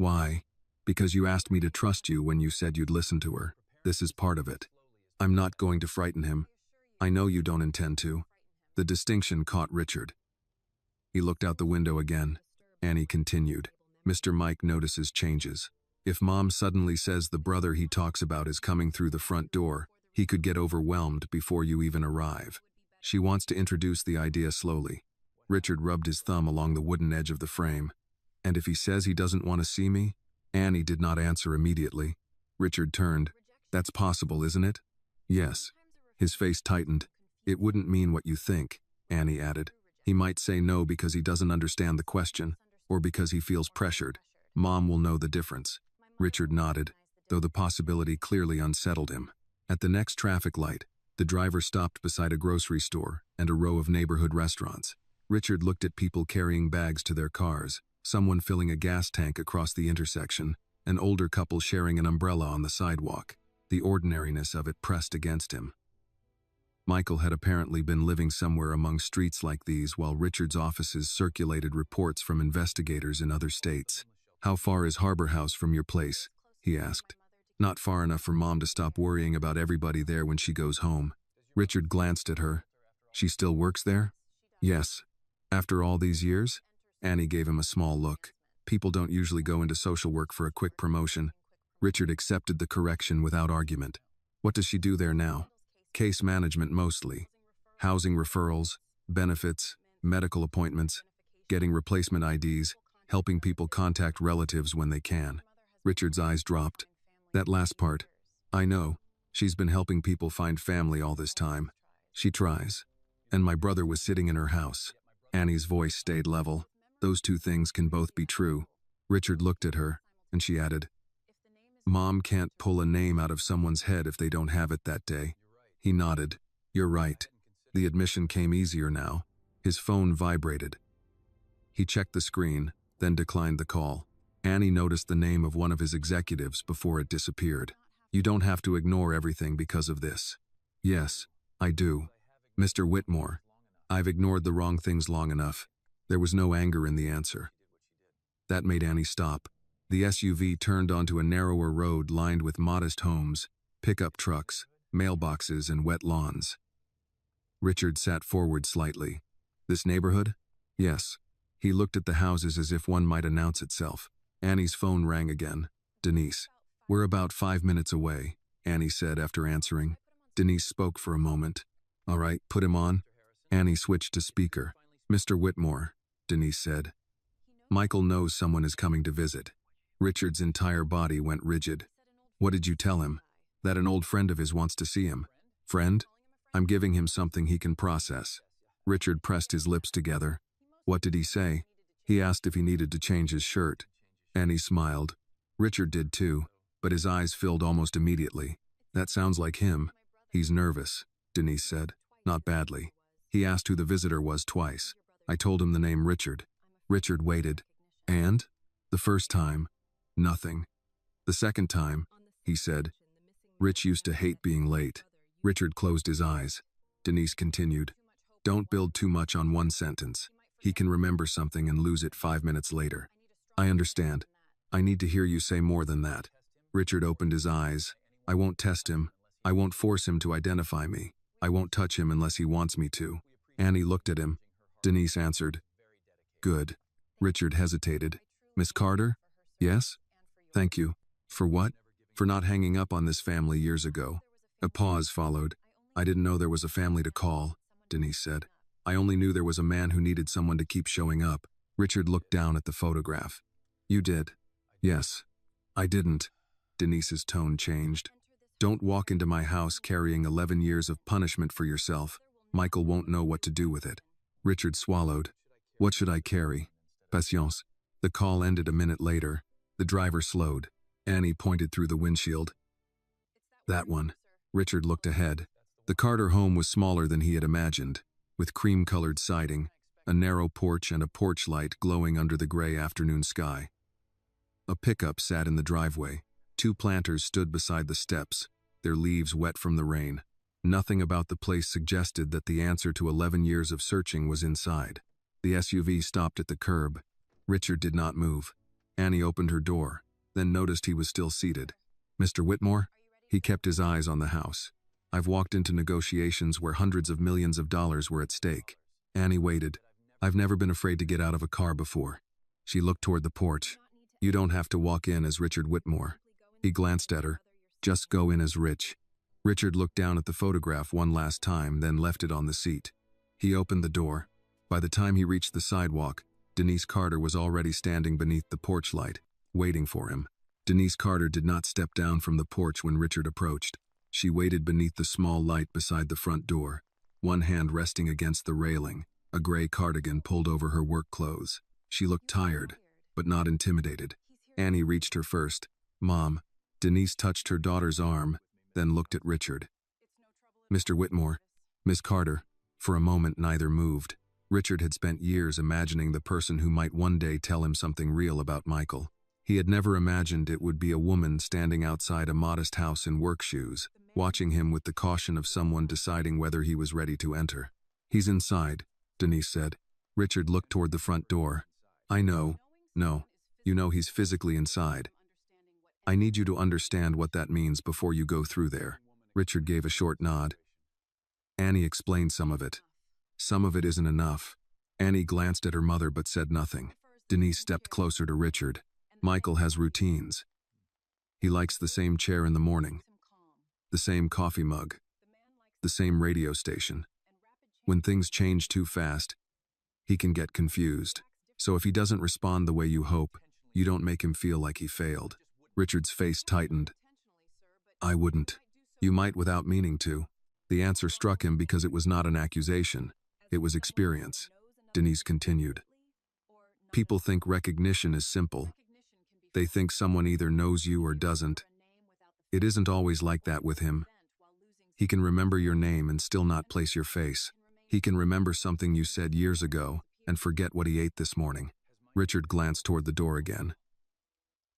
Why? Because you asked me to trust you when you said you'd listen to her. This is part of it. I'm not going to frighten him. I know you don't intend to. The distinction caught Richard. He looked out the window again. Annie continued. Mr. Mike notices changes. If Mom suddenly says the brother he talks about is coming through the front door, he could get overwhelmed before you even arrive. She wants to introduce the idea slowly. Richard rubbed his thumb along the wooden edge of the frame. And if he says he doesn't want to see me? Annie did not answer immediately. Richard turned. That's possible, isn't it? Yes. His face tightened. It wouldn't mean what you think, Annie added. He might say no because he doesn't understand the question, or because he feels pressured. Mom will know the difference. Richard nodded, though the possibility clearly unsettled him. At the next traffic light, the driver stopped beside a grocery store and a row of neighborhood restaurants. Richard looked at people carrying bags to their cars, someone filling a gas tank across the intersection, an older couple sharing an umbrella on the sidewalk. The ordinariness of it pressed against him. Michael had apparently been living somewhere among streets like these while Richard's offices circulated reports from investigators in other states. How far is Harbor House from your place? He asked. Not far enough for Mom to stop worrying about everybody there when she goes home. Richard glanced at her. She still works there? Yes. After all these years? Annie gave him a small look. People don't usually go into social work for a quick promotion. Richard accepted the correction without argument. What does she do there now? Case management mostly. Housing referrals, benefits, medical appointments, getting replacement IDs, helping people contact relatives when they can. Richard's eyes dropped. That last part. I know. She's been helping people find family all this time. She tries. And my brother was sitting in her house. Annie's voice stayed level. Those two things can both be true. Richard looked at her, and she added, Mom can't pull a name out of someone's head if they don't have it that day. He nodded. You're right. The admission came easier now. His phone vibrated. He checked the screen, then declined the call. Annie noticed the name of one of his executives before it disappeared. You don't have to ignore everything because of this. Yes, I do. Mr. Whitmore. I've ignored the wrong things long enough. There was no anger in the answer. That made Annie stop. The SUV turned onto a narrower road lined with modest homes, pickup trucks, mailboxes, and wet lawns. Richard sat forward slightly. This neighborhood? Yes. He looked at the houses as if one might announce itself. Annie's phone rang again. Denise. We're about 5 minutes away, Annie said after answering. Denise spoke for a moment. All right, put him on. Annie switched to speaker. Mr. Whitmore, Denise said. Michael knows someone is coming to visit. Richard's entire body went rigid. What did you tell him? That an old friend of his wants to see him. Friend? I'm giving him something he can process. Richard pressed his lips together. What did he say? He asked if he needed to change his shirt. Annie smiled. Richard did too, but his eyes filled almost immediately. That sounds like him. He's nervous, Denise said. Not badly. He asked who the visitor was twice. I told him the name Richard. Richard waited. And? The first time? Nothing. The second time, he said. Rich used to hate being late. Richard closed his eyes. Denise continued. Don't build too much on one sentence. He can remember something and lose it 5 minutes later. I understand. I need to hear you say more than that. Richard opened his eyes. I won't test him. I won't force him to identify me. I won't touch him unless he wants me to. Annie looked at him. Denise answered. Good. Richard hesitated. Miss Carter? Yes? Thank you. For what? For not hanging up on this family years ago. A pause followed. I didn't know there was a family to call, Denise said. I only knew there was a man who needed someone to keep showing up. Richard looked down at the photograph. You did. Yes. I didn't. Denise's tone changed. Don't walk into my house carrying 11 years of punishment for yourself. Michael won't know what to do with it. Richard swallowed. What should I carry? Patience. The call ended a minute later. The driver slowed. Annie pointed through the windshield. That one. Richard looked ahead. The Carter home was smaller than he had imagined, with cream-colored siding, a narrow porch and a porch light glowing under the gray afternoon sky. A pickup sat in the driveway. 2 planters stood beside the steps, their leaves wet from the rain. Nothing about the place suggested that the answer to 11 years of searching was inside. The SUV stopped at the curb. Richard did not move. Annie opened her door, then noticed he was still seated. Mr. Whitmore? He kept his eyes on the house. I've walked into negotiations where hundreds of millions of dollars were at stake. Annie waited. I've never been afraid to get out of a car before. She looked toward the porch. You don't have to walk in as Richard Whitmore. He glanced at her. Just go in as Rich. Richard looked down at the photograph one last time, then left it on the seat. He opened the door. By the time he reached the sidewalk, Denise Carter was already standing beneath the porch light, waiting for him. Denise Carter did not step down from the porch when Richard approached. She waited beneath the small light beside the front door, one hand resting against the railing, a gray cardigan pulled over her work clothes. She looked tired, but not intimidated. Annie reached her first. Mom. Denise touched her daughter's arm, then looked at Richard. Mr. Whitmore. Miss Carter. For a moment neither moved. Richard had spent years imagining the person who might one day tell him something real about Michael. He had never imagined it would be a woman standing outside a modest house in work shoes, watching him with the caution of someone deciding whether he was ready to enter. He's inside, Denise said. Richard looked toward the front door. I know. No. You know he's physically inside. I need you to understand what that means before you go through there. Richard gave a short nod. Annie explained some of it. Some of it isn't enough. Annie glanced at her mother but said nothing. Denise stepped closer to Richard. Michael has routines. He likes the same chair in the morning, the same coffee mug, the same radio station. When things change too fast, he can get confused. So if he doesn't respond the way you hope, you don't make him feel like he failed. Richard's face tightened. I wouldn't. You might without meaning to. The answer struck him because it was not an accusation. It was experience. Denise continued. People think recognition is simple. They think someone either knows you or doesn't. It isn't always like that with him. He can remember your name and still not place your face. He can remember something you said years ago and forget what he ate this morning. Richard glanced toward the door again.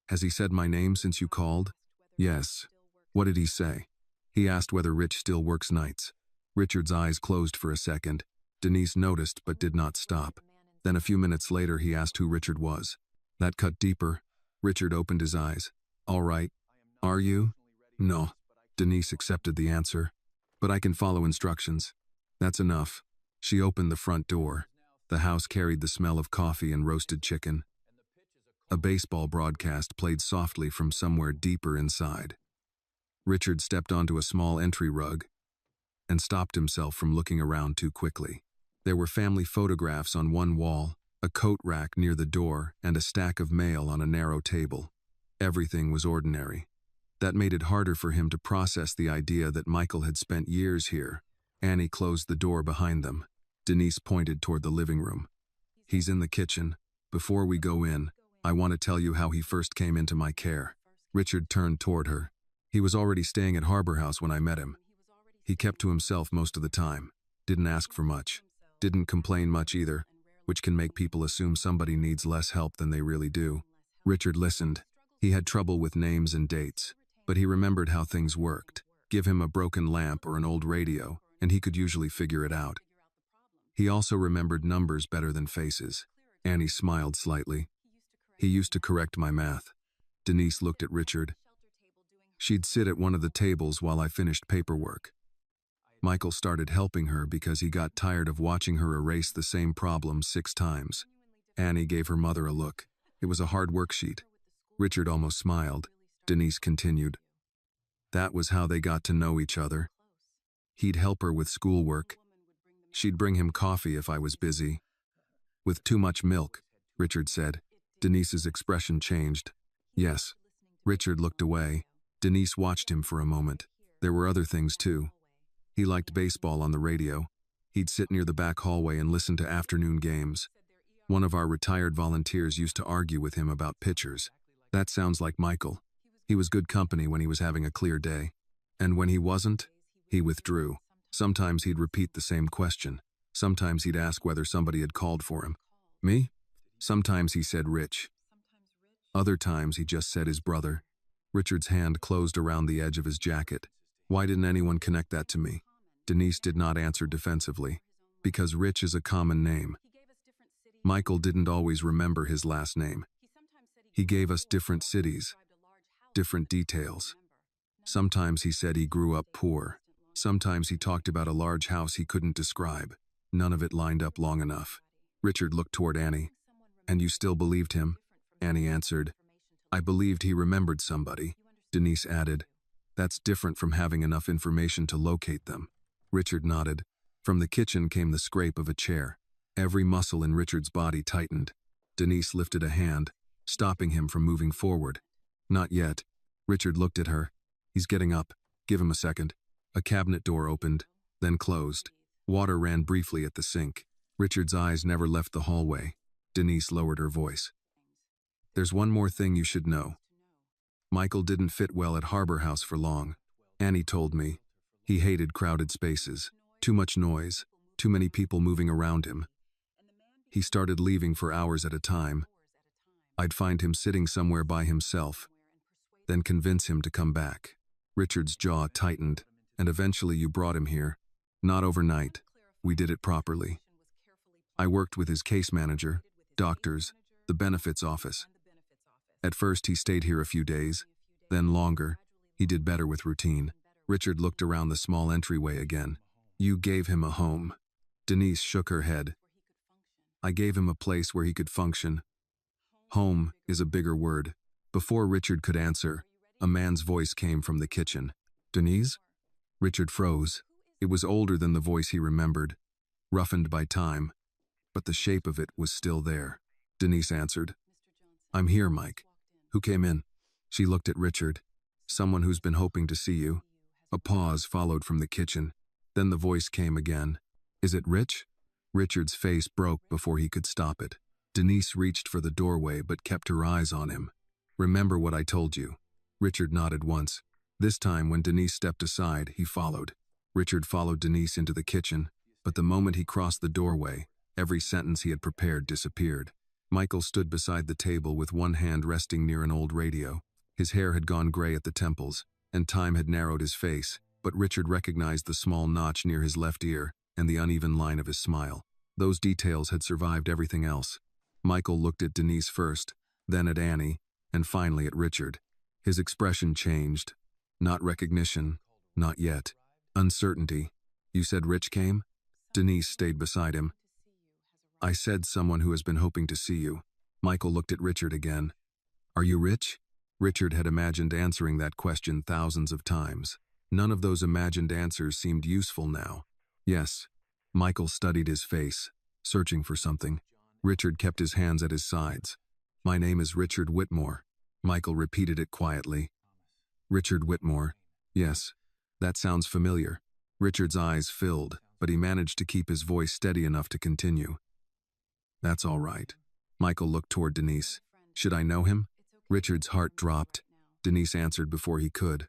Has he said my name since you called? Yes. What did he say? He asked whether Rich still works nights. Richard's eyes closed for a second. Denise noticed but did not stop. Then a few minutes later he asked who Richard was. That cut deeper. Richard opened his eyes. All right. Are you? No. Denise accepted the answer. But I can follow instructions. That's enough. She opened the front door. The house carried the smell of coffee and roasted chicken. A baseball broadcast played softly from somewhere deeper inside. Richard stepped onto a small entry rug and stopped himself from looking around too quickly. There were family photographs on one wall, a coat rack near the door, and a stack of mail on a narrow table. Everything was ordinary. That made it harder for him to process the idea that Michael had spent years here. Annie closed the door behind them. Denise pointed toward the living room. "He's in the kitchen. Before we go in, I want to tell you how he first came into my care." Richard turned toward her. He was already staying at Harbor House when I met him. He kept to himself most of the time, didn't ask for much, didn't complain much either, which can make people assume somebody needs less help than they really do. Richard listened. He had trouble with names and dates, but he remembered how things worked. Give him a broken lamp or an old radio, and he could usually figure it out. He also remembered numbers better than faces. Annie smiled slightly. "He used to correct my math." Denise looked at Richard. "She'd sit at one of the tables while I finished paperwork." Michael started helping her because he got tired of watching her erase the same problem 6 times. Annie gave her mother a look. It was a hard worksheet. Richard almost smiled. Denise continued. "That was how they got to know each other. He'd help her with schoolwork. She'd bring him coffee if I was busy." "With too much milk," Richard said. Denise's expression changed. "Yes." Richard looked away. Denise watched him for a moment. There were other things too. He liked baseball on the radio. He'd sit near the back hallway and listen to afternoon games. One of our retired volunteers used to argue with him about pitchers. That sounds like Michael. He was good company when he was having a clear day. And when he wasn't, he withdrew. Sometimes he'd repeat the same question. Sometimes he'd ask whether somebody had called for him. "Me?" Sometimes he said Rich. Other times he just said his brother. Richard's hand closed around the edge of his jacket. "Why didn't anyone connect that to me?" Denise did not answer defensively. "Because Rich is a common name." Michael didn't always remember his last name. He gave us different cities, different details. Sometimes he said he grew up poor. Sometimes he talked about a large house he couldn't describe. None of it lined up long enough. Richard looked toward Annie. "And you still believed him?" Annie answered. "I believed he remembered somebody." Denise added, "That's different from having enough information to locate them." Richard nodded. From the kitchen came the scrape of a chair. Every muscle in Richard's body tightened. Denise lifted a hand, stopping him from moving forward. "Not yet." Richard looked at her. "He's getting up. Give him a second." A cabinet door opened, then closed. Water ran briefly at the sink. Richard's eyes never left the hallway. Denise lowered her voice. "There's one more thing you should know. Michael didn't fit well at Harbor House for long. Annie told me. He hated crowded spaces. Too much noise. Too many people moving around him. He started leaving for hours at a time. I'd find him sitting somewhere by himself, then convince him to come back." Richard's jaw tightened. "And eventually you brought him here." "Not overnight. We did it properly. I worked with his case manager, doctors, the benefits office. At first he stayed here a few days, then longer. He did better with routine." Richard looked around the small entryway again. "You gave him a home." Denise shook her head. "I gave him a place where he could function. Home is a bigger word." Before Richard could answer, a man's voice came from the kitchen. "Denise?" Richard froze. It was older than the voice he remembered, roughened by time, but the shape of it was still there. Denise answered. "I'm here, Mike." "Who came in?" She looked at Richard. "Someone who's been hoping to see you." A pause followed from the kitchen. Then the voice came again. "Is it Rich?" Richard's face broke before he could stop it. Denise reached for the doorway but kept her eyes on him. "Remember what I told you." Richard nodded once. This time, when Denise stepped aside, he followed. Richard followed Denise into the kitchen, but the moment he crossed the doorway, every sentence he had prepared disappeared. Michael stood beside the table with one hand resting near an old radio. His hair had gone gray at the temples, and time had narrowed his face, but Richard recognized the small notch near his left ear and the uneven line of his smile. Those details had survived everything else. Michael looked at Denise first, then at Annie, and finally at Richard. His expression changed. Not recognition, not yet. Uncertainty. "You said Rich came?" Denise stayed beside him. "I said someone who has been hoping to see you." Michael looked at Richard again. "Are you Rich?" Richard had imagined answering that question thousands of times. None of those imagined answers seemed useful now. "Yes." Michael studied his face, searching for something. Richard kept his hands at his sides. "My name is Richard Whitmore." Michael repeated it quietly. Richard Whitmore. Yes, that sounds familiar. Richard's eyes filled, but he managed to keep his voice steady enough to continue. That's all right. Michael looked toward Denise. Should I know him? Richard's heart dropped. Denise answered before he could.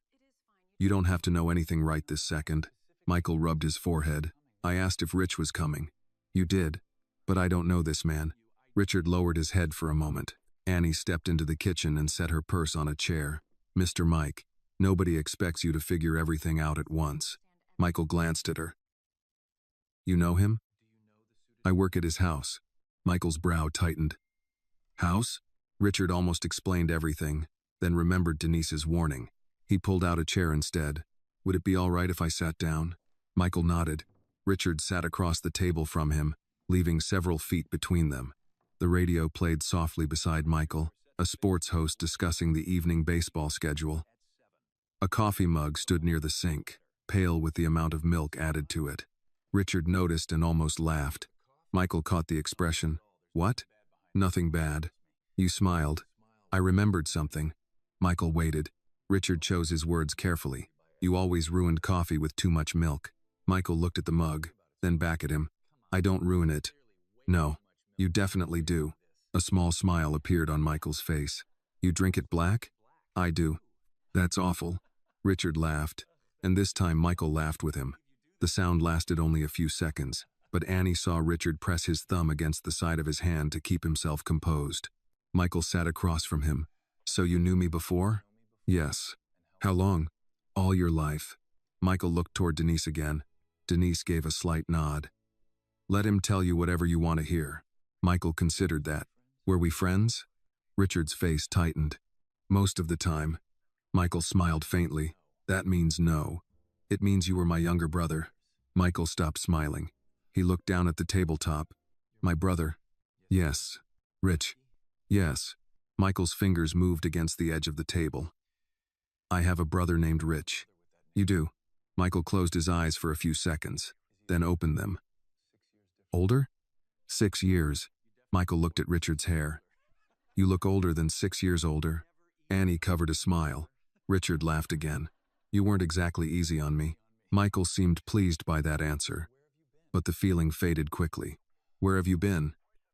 You don't have to know anything right this second. Michael rubbed his forehead. I asked if Rich was coming. You did. But I don't know this man. Richard lowered his head for a moment. Annie stepped into the kitchen and set her purse on a chair. Mr. Mike, nobody expects you to figure everything out at once. Michael glanced at her. You know him? I work at his house. Michael's brow tightened. House? Richard almost explained everything, then remembered Denise's warning. He pulled out a chair instead. Would it be all right if I sat down? Michael nodded. Richard sat across the table from him, leaving several feet between them. The radio played softly beside Michael, a sports host discussing the evening baseball schedule. A coffee mug stood near the sink, pale with the amount of milk added to it. Richard noticed and almost laughed. Michael caught the expression. What? Nothing bad. You smiled. I remembered something. Michael waited. Richard chose his words carefully. You always ruined coffee with too much milk. Michael looked at the mug, then back at him. I don't ruin it. No, you definitely do. A small smile appeared on Michael's face. You drink it black? I do. That's awful. Richard laughed, and this time Michael laughed with him. The sound lasted only a few seconds, but Annie saw Richard press his thumb against the side of his hand to keep himself composed. Michael sat across from him. So you knew me before? Yes. How long? All your life. Michael looked toward Denise again. Denise gave a slight nod. Let him tell you whatever you want to hear. Michael considered that. Were we friends? Richard's face tightened. Most of the time. Michael smiled faintly. That means no. It means you were my younger brother. Michael stopped smiling. He looked down at the tabletop. My brother? Yes. Rich? Yes. Michael's fingers moved against the edge of the table. I have a brother named Rich. You do. Michael closed his eyes for a few seconds, then opened them. Older? 6 years. Michael looked at Richard's hair. You look older than 6 years older. Annie covered a smile. Richard laughed again. You weren't exactly easy on me. Michael seemed pleased by that answer, but the feeling faded quickly. Where have you been?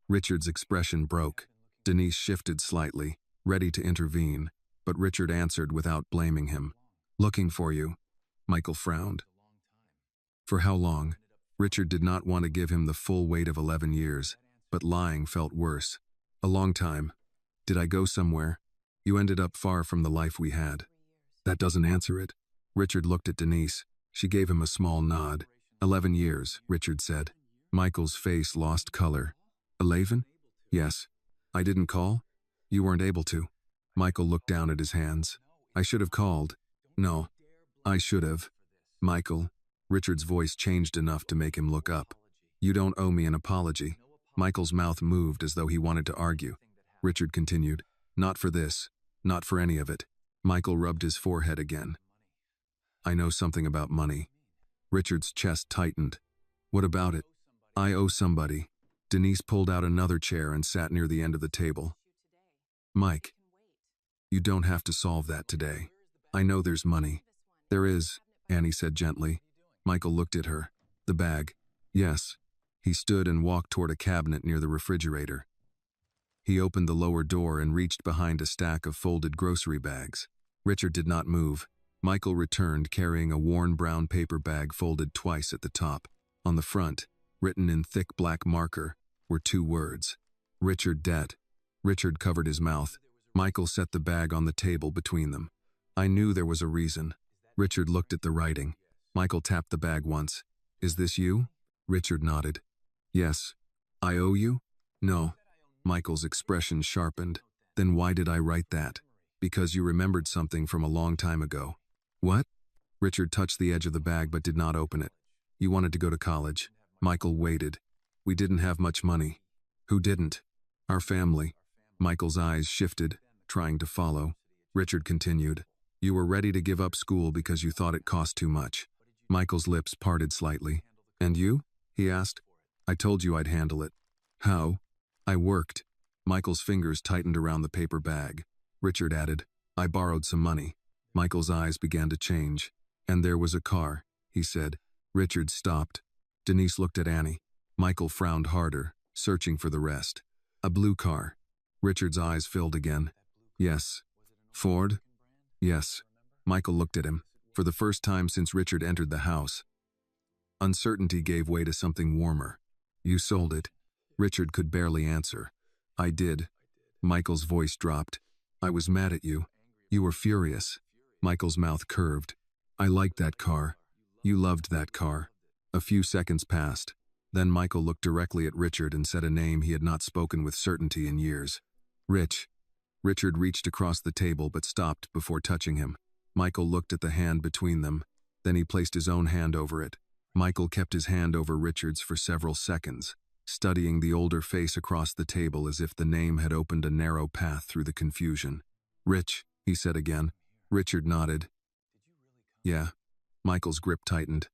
Richard's expression broke. Denise shifted slightly, ready to intervene, but Richard answered without blaming him. Looking for you. Michael frowned. For how long? Richard did not want to give him the full weight of 11 years, but lying felt worse. A long time. Did I go somewhere? You ended up far from the life we had. That doesn't answer it. Richard looked at Denise. She gave him a small nod. 11 years, Richard said. Michael's face lost color. 11? Yes. I didn't call? You weren't able to. Michael looked down at his hands. I should have called. No. I should have. Michael. Richard's voice changed enough to make him look up. You don't owe me an apology. Michael's mouth moved as though he wanted to argue. Richard continued. Not for this. Not for any of it. Michael rubbed his forehead again. I know something about money. Richard's chest tightened. What about it? I owe somebody. Denise pulled out another chair and sat near the end of the table. Mike, you don't have to solve that today. I know there's money. There is, Annie said gently. Michael looked at her. The bag. Yes. He stood and walked toward a cabinet near the refrigerator. He opened the lower door and reached behind a stack of folded grocery bags. Richard did not move. Michael returned carrying a worn brown paper bag folded twice at the top. On the front, written in thick black marker, were 2 words. Richard Debt. Richard covered his mouth. Michael set the bag on the table between them. I knew there was a reason. Richard looked at the writing. Michael tapped the bag once. Is this you? Richard nodded. Yes. I owe you? No. Michael's expression sharpened. Then why did I write that? Because you remembered something from a long time ago. What? Richard touched the edge of the bag but did not open it. You wanted to go to college. Michael waited. We didn't have much money. Who didn't? Our family. Michael's eyes shifted, trying to follow. Richard continued. You were ready to give up school because you thought it cost too much. Michael's lips parted slightly. And you? He asked. I told you I'd handle it. How? I worked. Michael's fingers tightened around the paper bag. Richard added, I borrowed some money. Michael's eyes began to change. And there was a car, he said. Richard stopped. Denise looked at Annie. Michael frowned harder, searching for the rest. A blue car. Richard's eyes filled again. Yes. Ford? Yes. Michael looked at him. For the first time since Richard entered the house, uncertainty gave way to something warmer. You sold it. Richard could barely answer. I did. Michael's voice dropped. I was mad at you. You were furious. Michael's mouth curved. I liked that car. You loved that car. A few seconds passed. Then Michael looked directly at Richard and said a name he had not spoken with certainty in years. Rich. Richard reached across the table but stopped before touching him. Michael looked at the hand between them. Then he placed his own hand over it. Michael kept his hand over Richard's for several seconds, studying the older face across the table as if the name had opened a narrow path through the confusion. Rich, he said again. Richard nodded. Yeah. Michael's grip tightened.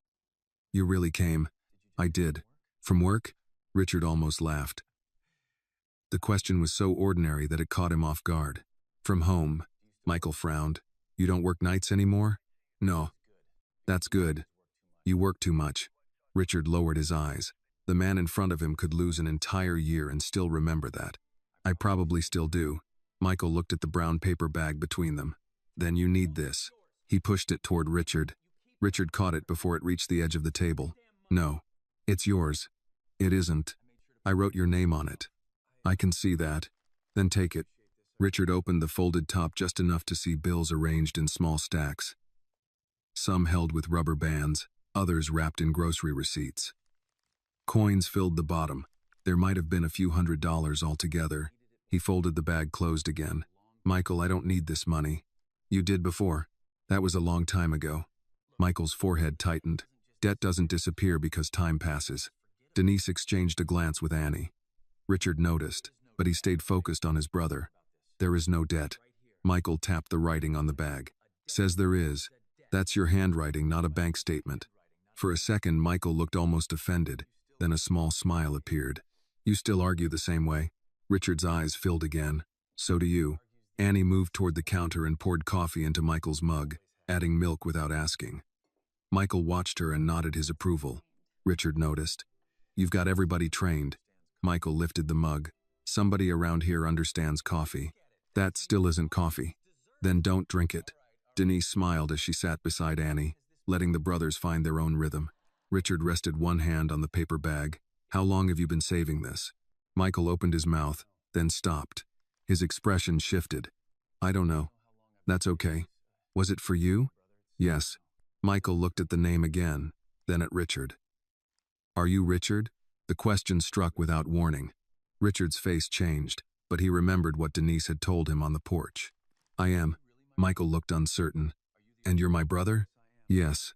You really came. I did. From work? Richard almost laughed. The question was so ordinary that it caught him off guard. From home. Michael frowned. You don't work nights anymore? No. That's good. You work too much. Richard lowered his eyes. The man in front of him could lose an entire year and still remember that. I probably still do. Michael looked at the brown paper bag between them. Then you need this. He pushed it toward Richard. Richard caught it before it reached the edge of the table. No. It's yours. It isn't. I wrote your name on it. I can see that. Then take it. Richard opened the folded top just enough to see bills arranged in small stacks. Some held with rubber bands, others wrapped in grocery receipts. Coins filled the bottom. There might have been a few $100s altogether. He folded the bag closed again. Michael, I don't need this money. You did before. That was a long time ago. Michael's forehead tightened. Debt doesn't disappear because time passes. Denise exchanged a glance with Annie. Richard noticed, but he stayed focused on his brother. There is no debt. Michael tapped the writing on the bag. Says there is. That's your handwriting, not a bank statement. For a second, Michael looked almost offended. Then a small smile appeared. You still argue the same way? Richard's eyes filled again. So do you. Annie moved toward the counter and poured coffee into Michael's mug, adding milk without asking. Michael watched her and nodded his approval. Richard noticed. You've got everybody trained. Michael lifted the mug. Somebody around here understands coffee. That still isn't coffee. Then don't drink it. Denise smiled as she sat beside Annie, letting the brothers find their own rhythm. Richard rested one hand on the paper bag. How long have you been saving this? Michael opened his mouth, then stopped. His expression shifted. I don't know. That's okay. Was it for you? Yes. Michael looked at the name again, then at Richard. Are you Richard? The question struck without warning. Richard's face changed, but he remembered what Denise had told him on the porch. I am. Michael looked uncertain. And you're my brother? Yes.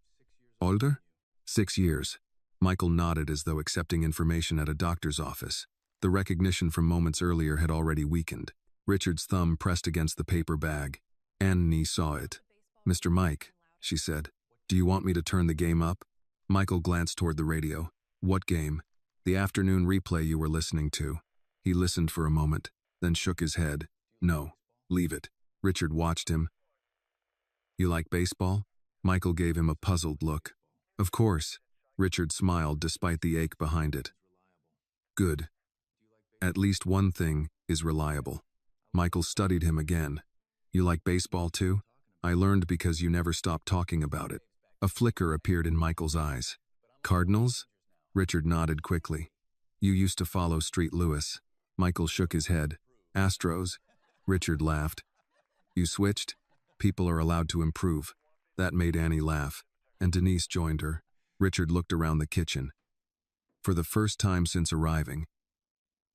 Older? 6 years. Michael nodded as though accepting information at a doctor's office. The recognition from moments earlier had already weakened. Richard's thumb pressed against the paper bag. Annie saw it. Mr. Mike, she said, do you want me to turn the game up? Michael glanced toward the radio. What game? The afternoon replay you were listening to. He listened for a moment, then shook his head. No, leave it. Richard watched him. You like baseball? Michael gave him a puzzled look. Of course. Richard smiled despite the ache behind it. Good. At least one thing is reliable. Michael studied him again. You like baseball too? I learned because you never stopped talking about it. A flicker appeared in Michael's eyes. Cardinals? Richard nodded quickly. You used to follow Street Lewis. Michael shook his head. Astros? Richard laughed. You switched? People are allowed to improve. That made Annie laugh, and Denise joined her. Richard looked around the kitchen. For the first time since arriving,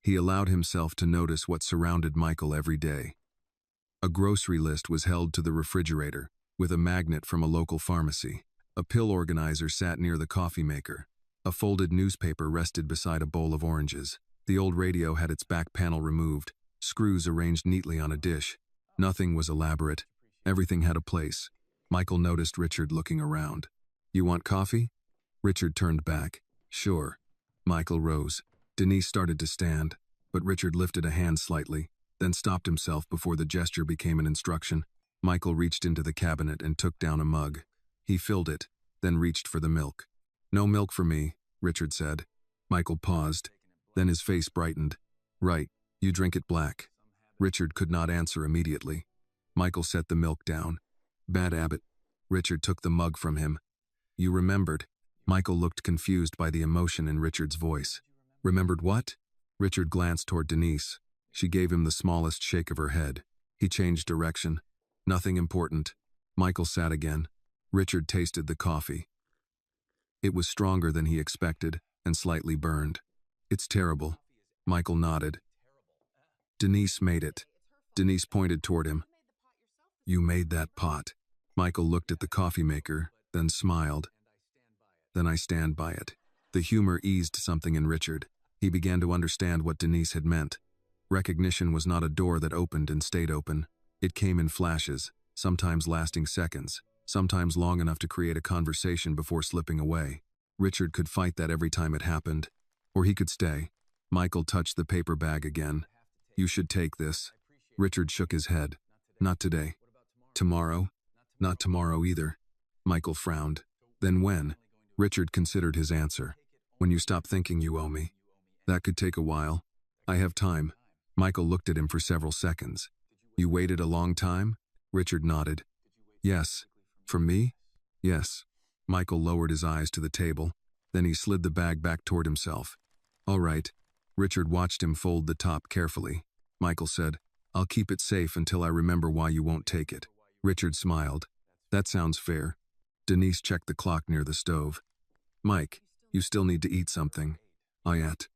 he allowed himself to notice what surrounded Michael every day. A grocery list was held to the refrigerator, with a magnet from a local pharmacy. A pill organizer sat near the coffee maker. A folded newspaper rested beside a bowl of oranges. The old radio had its back panel removed, screws arranged neatly on a dish. Nothing was elaborate. Everything had a place. Michael noticed Richard looking around. You want coffee? Richard turned back. Sure. Michael rose. Denise started to stand, but Richard lifted a hand slightly, then stopped himself before the gesture became an instruction. Michael reached into the cabinet and took down a mug. He filled it, then reached for the milk. "No milk for me," Richard said. Michael paused. Then his face brightened. "Right, you drink it black." Richard could not answer immediately. Michael set the milk down. "Bad habit." Richard took the mug from him. "You remembered." Michael looked confused by the emotion in Richard's voice. "Remembered what?" Richard glanced toward Denise. She gave him the smallest shake of her head. He changed direction. "Nothing important." Michael sat again. Richard tasted the coffee. It was stronger than he expected, and slightly burned. "It's terrible." Michael nodded. "Denise made it." Denise pointed toward him. "You made that pot." Michael looked at the coffee maker, then smiled. "Then I stand by it." The humor eased something in Richard. He began to understand what Denise had meant. Recognition was not a door that opened and stayed open. It came in flashes, sometimes lasting seconds, sometimes long enough to create a conversation before slipping away. Richard could fight that every time it happened. Or he could stay. Michael touched the paper bag again. "You should take this." Richard shook his head. "Not today." "Tomorrow?" "Not tomorrow either." Michael frowned. "Then when?" Richard considered his answer. "When you stop thinking you owe me." "That could take a while." "I have time." Michael looked at him for several seconds. "You waited a long time?" Richard nodded. "Yes." "For me?" "Yes." Michael lowered his eyes to the table. Then he slid the bag back toward himself. "All right." Richard watched him fold the top carefully. Michael said, "I'll keep it safe until I remember why you won't take it." Richard smiled. "That sounds fair." Denise checked the clock near the stove. "Mike, you still need to eat something." "I ate."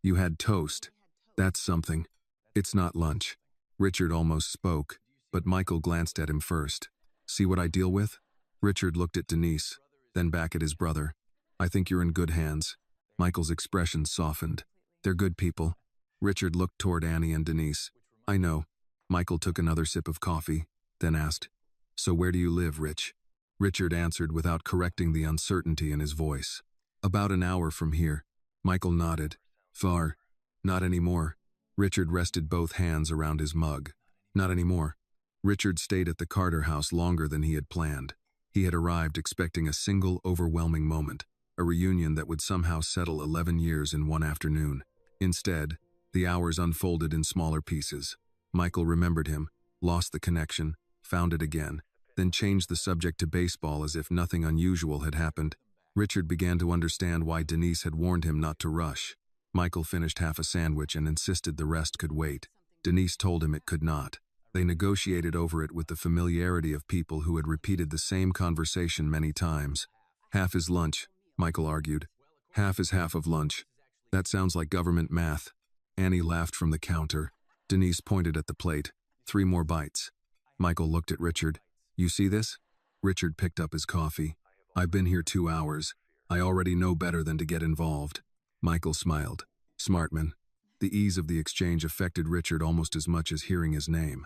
"You had toast." "That's something." "It's not lunch." Richard almost spoke, but Michael glanced at him first. "See what I deal with?" Richard looked at Denise, then back at his brother. "I think you're in good hands." Michael's expression softened. "They're good people." Richard looked toward Annie and Denise. "I know." Michael took another sip of coffee, then asked, "So where do you live, Rich?" Richard answered without correcting the uncertainty in his voice. "About an hour from here." Michael nodded. "Far?" "Not anymore." Richard rested both hands around his mug. "Not anymore." Richard stayed at the Carter house longer than he had planned. He had arrived expecting a single, overwhelming moment, a reunion that would somehow settle 11 years in one afternoon. Instead, the hours unfolded in smaller pieces. Michael remembered him, lost the connection, found it again, then changed the subject to baseball as if nothing unusual had happened. Richard began to understand why Denise had warned him not to rush. Michael finished half a sandwich and insisted the rest could wait. Denise told him it could not. They negotiated over it with the familiarity of people who had repeated the same conversation many times. "Half is lunch," Michael argued. "Half is half of lunch." "That sounds like government math." Annie laughed from the counter. Denise pointed at the plate. "3 more bites." Michael looked at Richard. "You see this?" Richard picked up his coffee. "I've been here 2 hours. I already know better than to get involved." Michael smiled. "Smartman." The ease of the exchange affected Richard almost as much as hearing his name.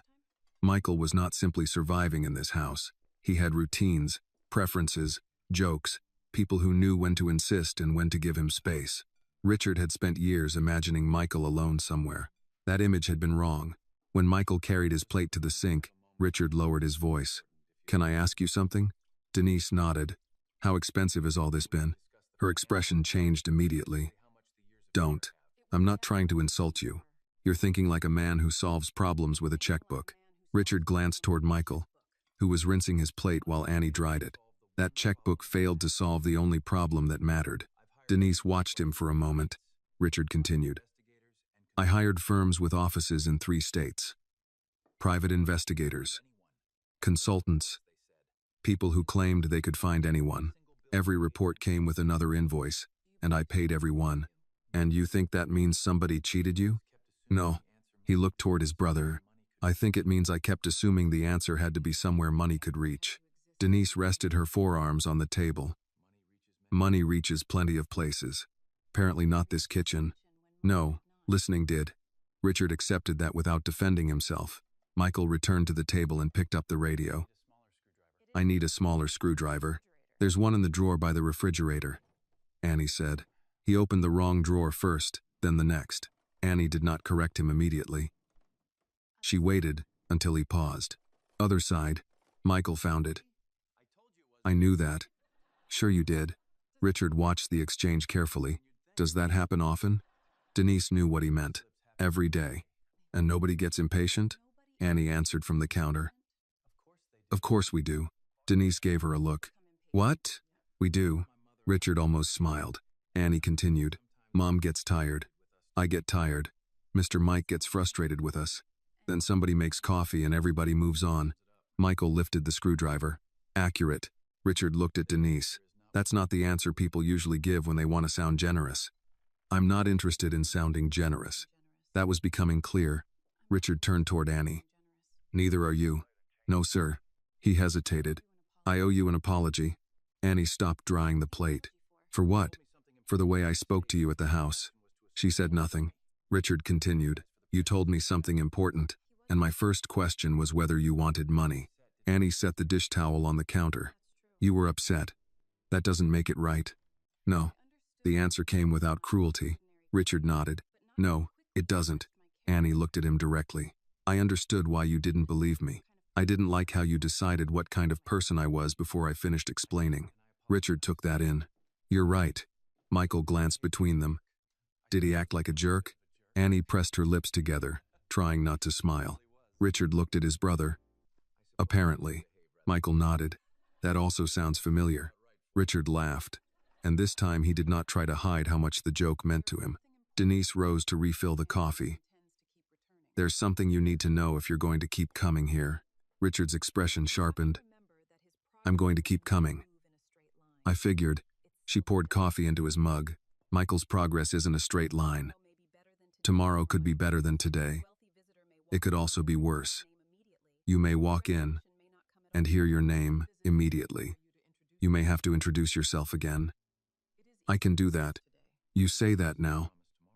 Michael was not simply surviving in this house. He had routines, preferences, jokes, people who knew when to insist and when to give him space. Richard had spent years imagining Michael alone somewhere. That image had been wrong. When Michael carried his plate to the sink, Richard lowered his voice. "Can I ask you something?" Denise nodded. "How expensive has all this been?" Her expression changed immediately. "Don't. I'm not trying to insult you. You're thinking like a man who solves problems with a checkbook." Richard glanced toward Michael, who was rinsing his plate while Annie dried it. That checkbook failed to solve the only problem that mattered. Denise watched him for a moment. Richard continued. "I hired firms with offices in 3 states. Private investigators. Consultants. People who claimed they could find anyone. Every report came with another invoice, and I paid every one. And you think that means somebody cheated you?" "No." He looked toward his brother. "I think it means I kept assuming the answer had to be somewhere money could reach." Denise rested her forearms on the table. "Money reaches plenty of places. Apparently not this kitchen." "No, listening did." Richard accepted that without defending himself. Michael returned to the table and picked up the radio. "I need a smaller screwdriver. There's one in the drawer by the refrigerator," Annie said. He opened the wrong drawer first, then the next. Annie did not correct him immediately. She waited until he paused. "Other side." Michael found it. I knew that. Sure you did. Richard watched the exchange carefully. Does that happen often? Denise knew what he meant. Every day. And nobody gets impatient? Annie answered from the counter. Of course we do. Denise gave her a look. What? We do. Richard almost smiled. Annie continued. Mom gets tired. I get tired. Mr. Mike gets frustrated with us. Then somebody makes coffee and everybody moves on. Michael lifted the screwdriver. Accurate. Richard looked at Denise. That's not the answer people usually give when they want to sound generous. I'm not interested in sounding generous. That was becoming clear. Richard turned toward Annie. Neither are you. No, sir. He hesitated. I owe you an apology. Annie stopped drying the plate. For what? For the way I spoke to you at the house. She said nothing. Richard continued. You told me something important, and my first question was whether you wanted money. Annie set the dish towel on the counter. You were upset. That doesn't make it right. No. The answer came without cruelty. Richard nodded. No, it doesn't. Annie looked at him directly. I understood why you didn't believe me. I didn't like how you decided what kind of person I was before I finished explaining. Richard took that in. You're right. Michael glanced between them. Did he act like a jerk? Annie pressed her lips together, trying not to smile. Richard looked at his brother. Apparently. Michael nodded. That also sounds familiar. Richard laughed, and this time he did not try to hide how much the joke meant to him. Denise rose to refill the coffee. There's something you need to know if you're going to keep coming here. Richard's expression sharpened. I'm going to keep coming. I figured. She poured coffee into his mug. Michael's progress isn't a straight line. Tomorrow could be better than today. It could also be worse. You may walk in and hear your name immediately. You may have to introduce yourself again. I can do that. You say that now.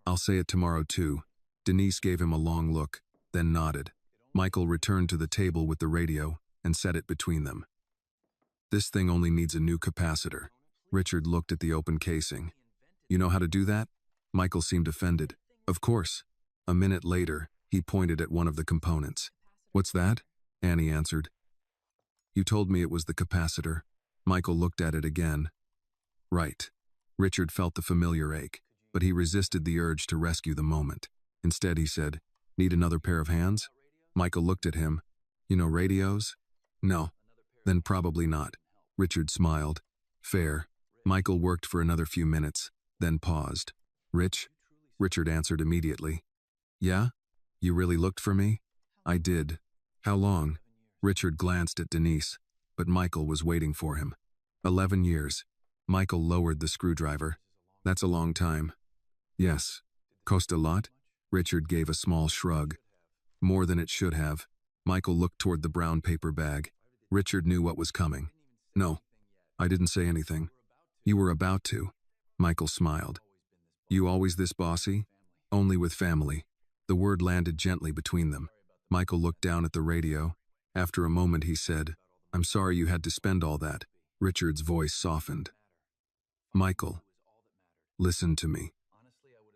I'll say it tomorrow too. Denise gave him a long look, then nodded. Michael returned to the table with the radio and set it between them. This thing only needs a new capacitor. Richard looked at the open casing. You know how to do that? Michael seemed offended. Of course. A minute later, he pointed at one of the components. What's that? Annie answered. You told me it was the capacitor. Michael looked at it again. Right. Richard felt the familiar ache, but he resisted the urge to rescue the moment. Instead, he said, Need another pair of hands? Michael looked at him. You know radios? No. Then probably not. Richard smiled. Fair. Michael worked for another few minutes, then paused. Rich? Richard answered immediately. Yeah? You really looked for me? I did. How long? Richard glanced at Denise, but Michael was waiting for him. 11 years. Michael lowered the screwdriver. That's a long time. Yes. Cost a lot? Richard gave a small shrug. More than it should have. Michael looked toward the brown paper bag. Richard knew what was coming. No. I didn't say anything. You were about to. Michael smiled. You always this bossy? Only with family. The word landed gently between them. Michael looked down at the radio. After a moment he said, I'm sorry you had to spend all that. Richard's voice softened. Michael, listen to me.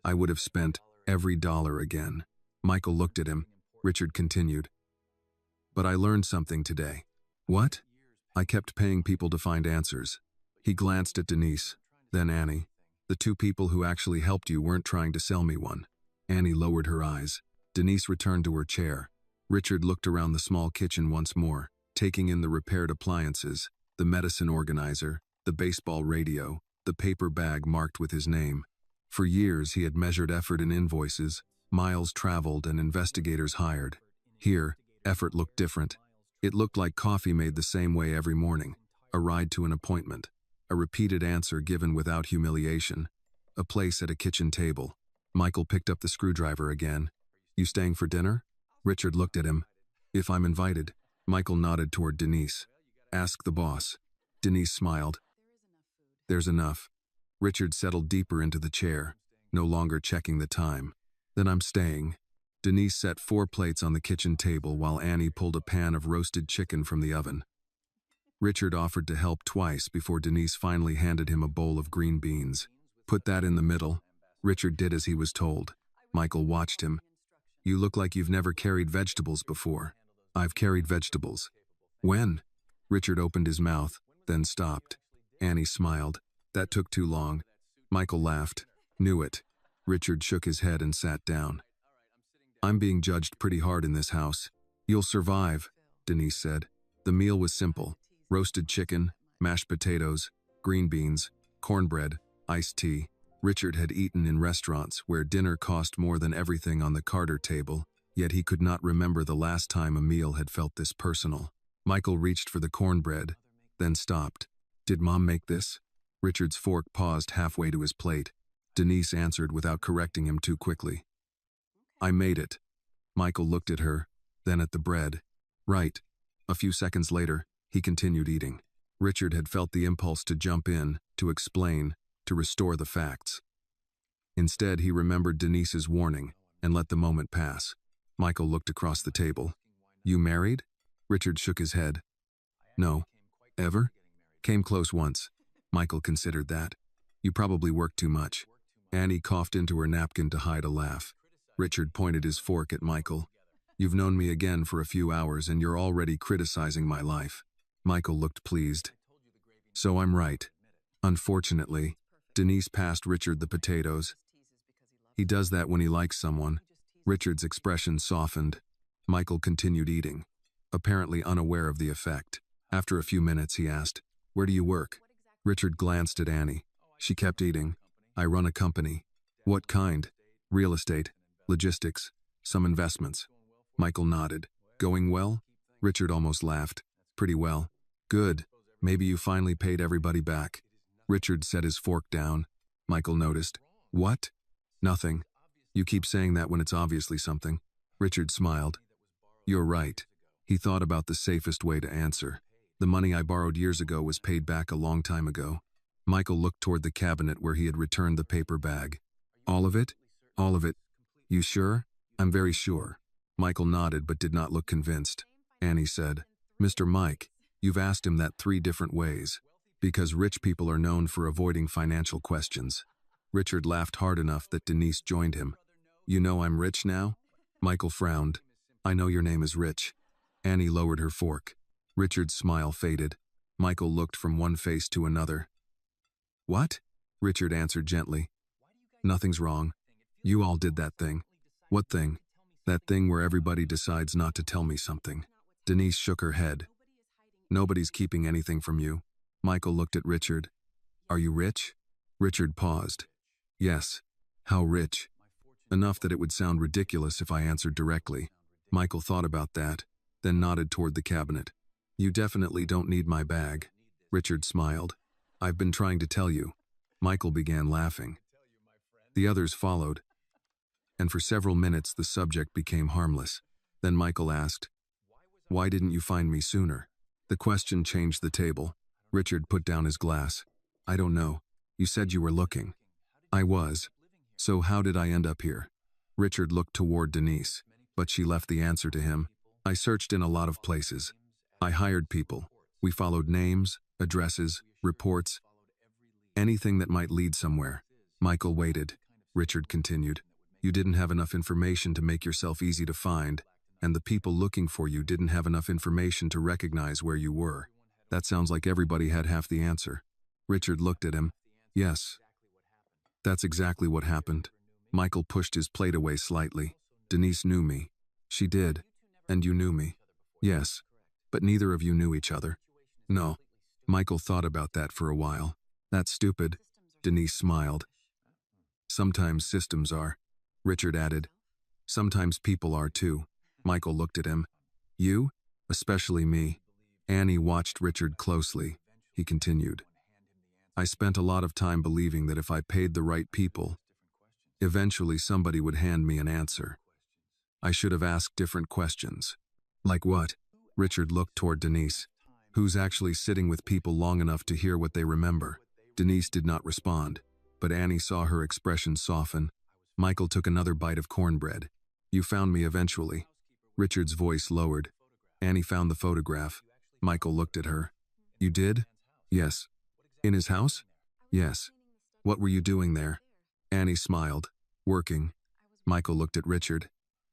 I would have spent every dollar again. Michael looked at him. Richard continued. But I learned something today. What? I kept paying people to find answers. He glanced at Denise, then Annie. The two people who actually helped you weren't trying to sell me one. Annie lowered her eyes. Denise returned to her chair. Richard looked around the small kitchen once more, taking in the repaired appliances, the medicine organizer, the baseball radio, the paper bag marked with his name. For years he had measured effort in invoices, miles traveled and investigators hired. Here, effort looked different. It looked like coffee made the same way every morning, a ride to an appointment, a repeated answer given without humiliation, a place at a kitchen table. Michael picked up the screwdriver again. You staying for dinner? Richard looked at him. If I'm invited. Michael nodded toward Denise. Ask the boss. Denise smiled. There's enough. Richard settled deeper into the chair, no longer checking the time. Then I'm staying. Denise set 4 plates on the kitchen table while Annie pulled a pan of roasted chicken from the oven. Richard offered to help twice before Denise finally handed him a bowl of green beans. Put that in the middle. Richard did as he was told. Michael watched him. You look like you've never carried vegetables before. I've carried vegetables. When? Richard opened his mouth, then stopped. Annie smiled. That took too long. Michael laughed. Knew it. Richard shook his head and sat down. I'm being judged pretty hard in this house. You'll survive, Denise said. The meal was simple. Roasted chicken, mashed potatoes, green beans, cornbread, iced tea. Richard had eaten in restaurants where dinner cost more than everything on the Carter table, yet he could not remember the last time a meal had felt this personal. Michael reached for the cornbread, then stopped. Did Mom make this? Richard's fork paused halfway to his plate. Denise answered without correcting him too quickly. I made it. Michael looked at her, then at the bread. Right. A few seconds later, he continued eating. Richard had felt the impulse to jump in, to explain, to restore the facts. Instead, he remembered Denise's warning and let the moment pass. Michael looked across the table. You married? Richard shook his head. No. Ever? Came close once. Michael considered that. You probably worked too much. Annie coughed into her napkin to hide a laugh. Richard pointed his fork at Michael. You've known me again for a few hours and you're already criticizing my life. Michael looked pleased. So I'm right. Unfortunately, Denise passed Richard the potatoes. He does that when he likes someone. Richard's expression softened. Michael continued eating, apparently unaware of the effect. After a few minutes, he asked, Where do you work? Richard glanced at Annie. She kept eating. I run a company. What kind? Real estate, logistics, some investments. Michael nodded. Going well? Richard almost laughed. Pretty well. Good. Maybe you finally paid everybody back. Richard set his fork down. Michael noticed. What? Nothing. You keep saying that when it's obviously something. Richard smiled. You're right. He thought about the safest way to answer. The money I borrowed years ago was paid back a long time ago. Michael looked toward the cabinet where he had returned the paper bag. All of it? All of it. You sure? I'm very sure. Michael nodded but did not look convinced. Annie said, Mr. Mike, you've asked him that 3 different ways. Because rich people are known for avoiding financial questions. Richard laughed hard enough that Denise joined him. You know I'm rich now? Michael frowned. I know your name is Rich. Annie lowered her fork. Richard's smile faded. Michael looked from one face to another. What? Richard answered gently. Nothing's wrong. You all did that thing. What thing? That thing where everybody decides not to tell me something. Denise shook her head. Nobody's keeping anything from you. Michael looked at Richard. Are you rich? Richard paused. Yes. How rich? Enough that it would sound ridiculous if I answered directly. Michael thought about that, then nodded toward the cabinet. You definitely don't need my bag. Richard smiled. I've been trying to tell you. Michael began laughing. The others followed. And for several minutes the subject became harmless. Then Michael asked, Why didn't you find me sooner? The question changed the table. Richard put down his glass. I don't know. You said you were looking. I was. So how did I end up here? Richard looked toward Denise, but she left the answer to him. I searched in a lot of places. I hired people. We followed names, addresses, reports, anything that might lead somewhere. Michael waited. Richard continued. You didn't have enough information to make yourself easy to find, and the people looking for you didn't have enough information to recognize where you were. That sounds like everybody had half the answer. Richard looked at him. Yes. That's exactly what happened. Michael pushed his plate away slightly. Denise knew me. She did. And you knew me. Yes. But neither of you knew each other. No. Michael thought about that for a while. That's stupid. Denise smiled. Sometimes systems are. Richard added. Sometimes people are too. Michael looked at him. You? Especially me. Annie watched Richard closely. He continued. I spent a lot of time believing that if I paid the right people, eventually somebody would hand me an answer. I should have asked different questions. Like what? Richard looked toward Denise. Who's actually sitting with people long enough to hear what they remember? Denise did not respond, but Annie saw her expression soften. Michael took another bite of cornbread. You found me eventually. Richard's voice lowered. Annie found the photograph. Michael looked at her. You did? Yes. In his house? Yes. What were you doing there? Annie smiled. Working. Michael looked at Richard.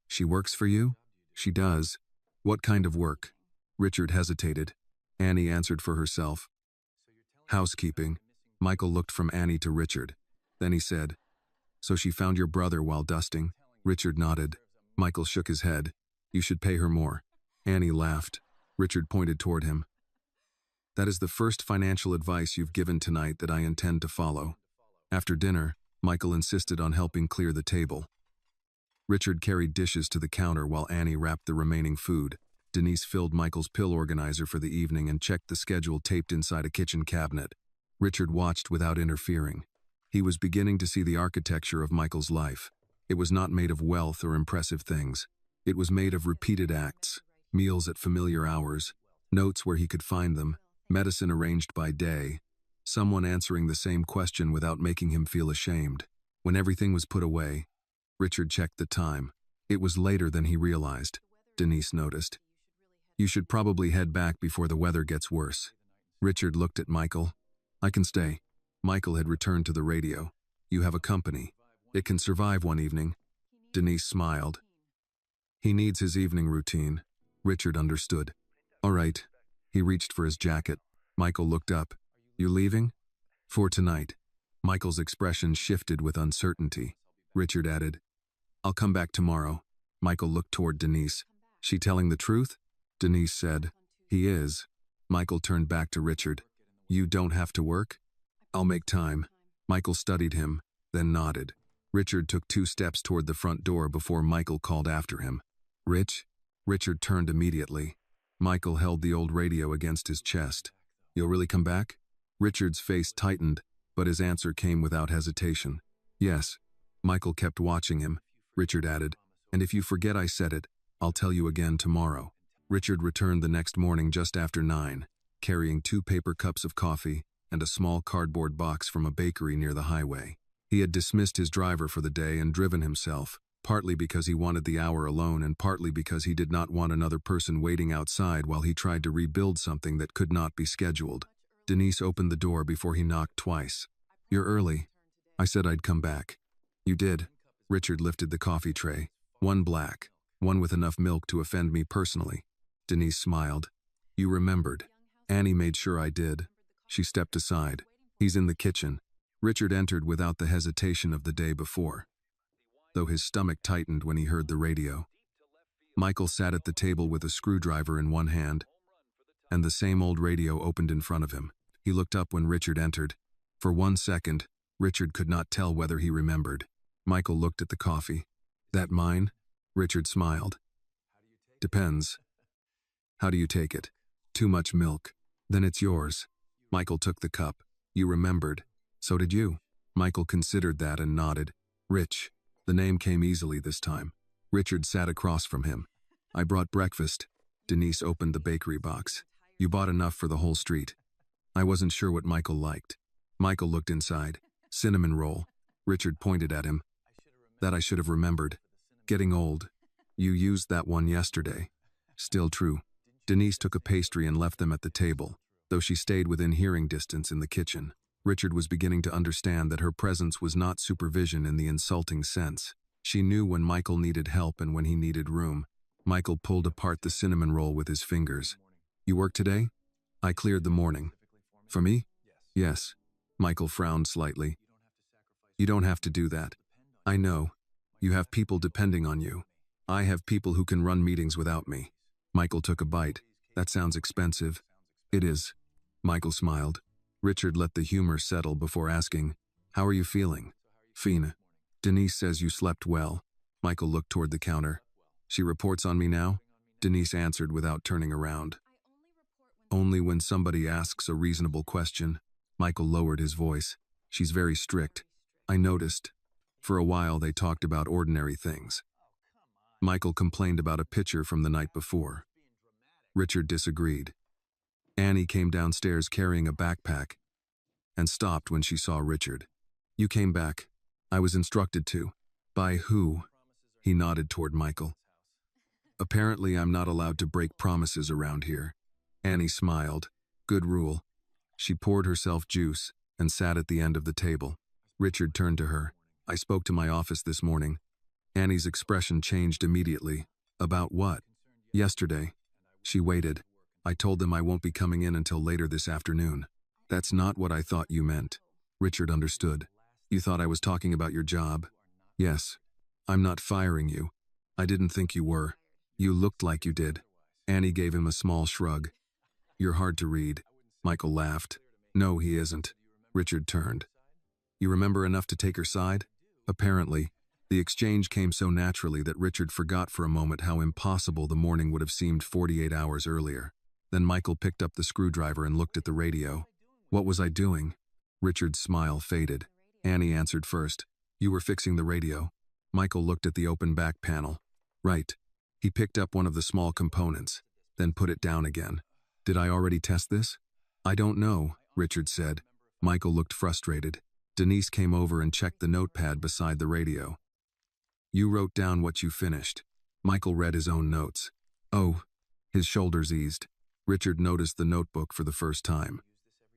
She works for you? She does. What kind of work? Richard hesitated. Annie answered for herself. Housekeeping. Michael looked from Annie to Richard. Then he said, So she found your brother while dusting? Richard nodded. Michael shook his head. You should pay her more. Annie laughed. Richard pointed toward him. That is the first financial advice you've given tonight that I intend to follow. After dinner, Michael insisted on helping clear the table. Richard carried dishes to the counter while Annie wrapped the remaining food. Denise filled Michael's pill organizer for the evening and checked the schedule taped inside a kitchen cabinet. Richard watched without interfering. He was beginning to see the architecture of Michael's life. It was not made of wealth or impressive things. It was made of repeated acts, meals at familiar hours, notes where he could find them, medicine arranged by day, someone answering the same question without making him feel ashamed. When everything was put away, Richard checked the time. It was later than he realized, Denise noticed. You should probably head back before the weather gets worse. Richard looked at Michael. I can stay. Michael had returned to the radio. You have a company. It can survive one evening. Denise smiled. He needs his evening routine. Richard understood. All right. He reached for his jacket. Michael looked up. You leaving? For tonight. Michael's expression shifted with uncertainty. Richard added, I'll come back tomorrow. Michael looked toward Denise. She telling the truth? Denise said, He is. Michael turned back to Richard. You don't have to work? I'll make time. Michael studied him, then nodded. Richard took 2 steps toward the front door before Michael called after him. Rich? Richard turned immediately. Michael held the old radio against his chest. You'll really come back? Richard's face tightened, but his answer came without hesitation. Yes. Michael kept watching him. Richard added, And if you forget I said it, I'll tell you again tomorrow. Richard returned the next morning just after 9, carrying 2 paper cups of coffee and a small cardboard box from a bakery near the highway. He had dismissed his driver for the day and driven himself, partly because he wanted the hour alone and partly because he did not want another person waiting outside while he tried to rebuild something that could not be scheduled. Denise opened the door before he knocked twice. You're early. I said I'd come back. You did. Richard lifted the coffee tray. 1 black, 1 with enough milk to offend me personally. Denise smiled. You remembered. Annie made sure I did. She stepped aside. He's in the kitchen. Richard entered without the hesitation of the day before, though his stomach tightened when he heard the radio. Michael sat at the table with a screwdriver in one hand, and the same old radio opened in front of him. He looked up when Richard entered. For 1 second, Richard could not tell whether he remembered. Michael looked at the coffee. That mine? Richard smiled. Depends. How do you take it? Too much milk. Then it's yours. Michael took the cup. You remembered. So did you. Michael considered that and nodded. Rich. The name came easily this time. Richard sat across from him. I brought breakfast. Denise opened the bakery box. You bought enough for the whole street. I wasn't sure what Michael liked. Michael looked inside. Cinnamon roll. Richard pointed at him. That I should have remembered. Getting old. You used that one yesterday. Still true. Denise took a pastry and left them at the table, though she stayed within hearing distance in the kitchen. Richard was beginning to understand that her presence was not supervision in the insulting sense. She knew when Michael needed help and when he needed room. Michael pulled apart the cinnamon roll with his fingers. You work today? I cleared the morning. For me? Yes. Michael frowned slightly. You don't have to do that. I know. You have people depending on you. I have people who can run meetings without me. Michael took a bite. That sounds expensive. It is. Michael smiled. Richard let the humor settle before asking, How are you feeling? Fine. Denise says you slept well. Michael looked toward the counter. She reports on me now? Denise answered without turning around. Only when somebody asks a reasonable question. Michael lowered his voice. She's very strict. I noticed. For a while they talked about ordinary things. Michael complained about a picture from the night before. Richard disagreed. Annie came downstairs carrying a backpack and stopped when she saw Richard. You came back. I was instructed to. By who? He nodded toward Michael. Apparently I'm not allowed to break promises around here. Annie smiled. Good rule. She poured herself juice and sat at the end of the table. Richard turned to her. I spoke to my office this morning. Annie's expression changed immediately. About what? Yesterday. She waited. I told them I won't be coming in until later this afternoon. That's not what I thought you meant. Richard understood. You thought I was talking about your job? Yes. I'm not firing you. I didn't think you were. You looked like you did. Annie gave him a small shrug. You're hard to read. Michael laughed. No, he isn't. Richard turned. You remember enough to take her side? Apparently. The exchange came so naturally that Richard forgot for a moment how impossible the morning would have seemed 48 hours earlier. Then Michael picked up the screwdriver and looked at the radio. What was I doing? Richard's smile faded. Annie answered first. You were fixing the radio. Michael looked at the open back panel. Right. He picked up one of the small components, then put it down again. Did I already test this? I don't know, Richard said. Michael looked frustrated. Denise came over and checked the notepad beside the radio. You wrote down what you finished. Michael read his own notes. Oh. His shoulders eased. Richard noticed the notebook for the first time.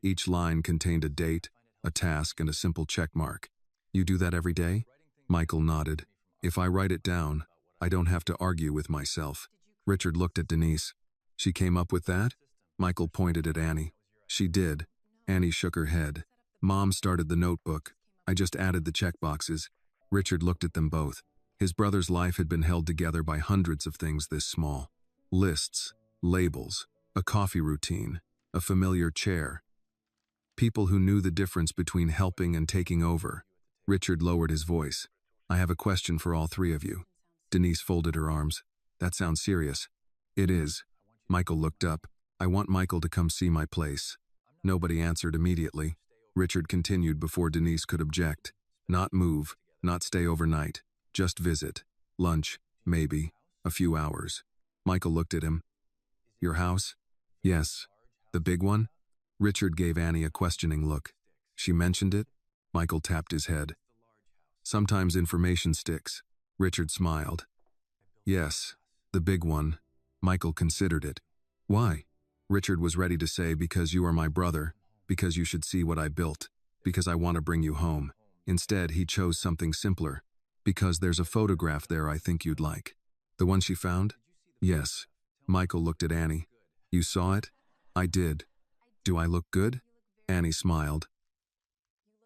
Each line contained a date, a task, and a simple check mark. You do that every day? Michael nodded. If I write it down, I don't have to argue with myself. Richard looked at Denise. She came up with that? Michael pointed at Annie. She did. Annie shook her head. Mom started the notebook. I just added the checkboxes. Richard looked at them both. His brother's life had been held together by hundreds of things this small. Lists, labels, a coffee routine, a familiar chair. People who knew the difference between helping and taking over. Richard lowered his voice. I have a question for all three of you. Denise folded her arms. That sounds serious. It is. Michael looked up. I want Michael to come see my place. Nobody answered immediately. Richard continued before Denise could object. Not move, not stay overnight. Just visit. Lunch, maybe. A few hours. Michael looked at him. Your house? Yes. The big one? Richard gave Annie a questioning look. She mentioned it? Michael tapped his head. Sometimes information sticks. Richard smiled. Yes, the big one. Michael considered it. Why? Richard was ready to say, because you are my brother, because you should see what I built, because I want to bring you home. Instead, he chose something simpler. Because there's a photograph there I think you'd like. The one she found? Yes. Michael looked at Annie. You saw it? I did. Do I look good? Annie smiled.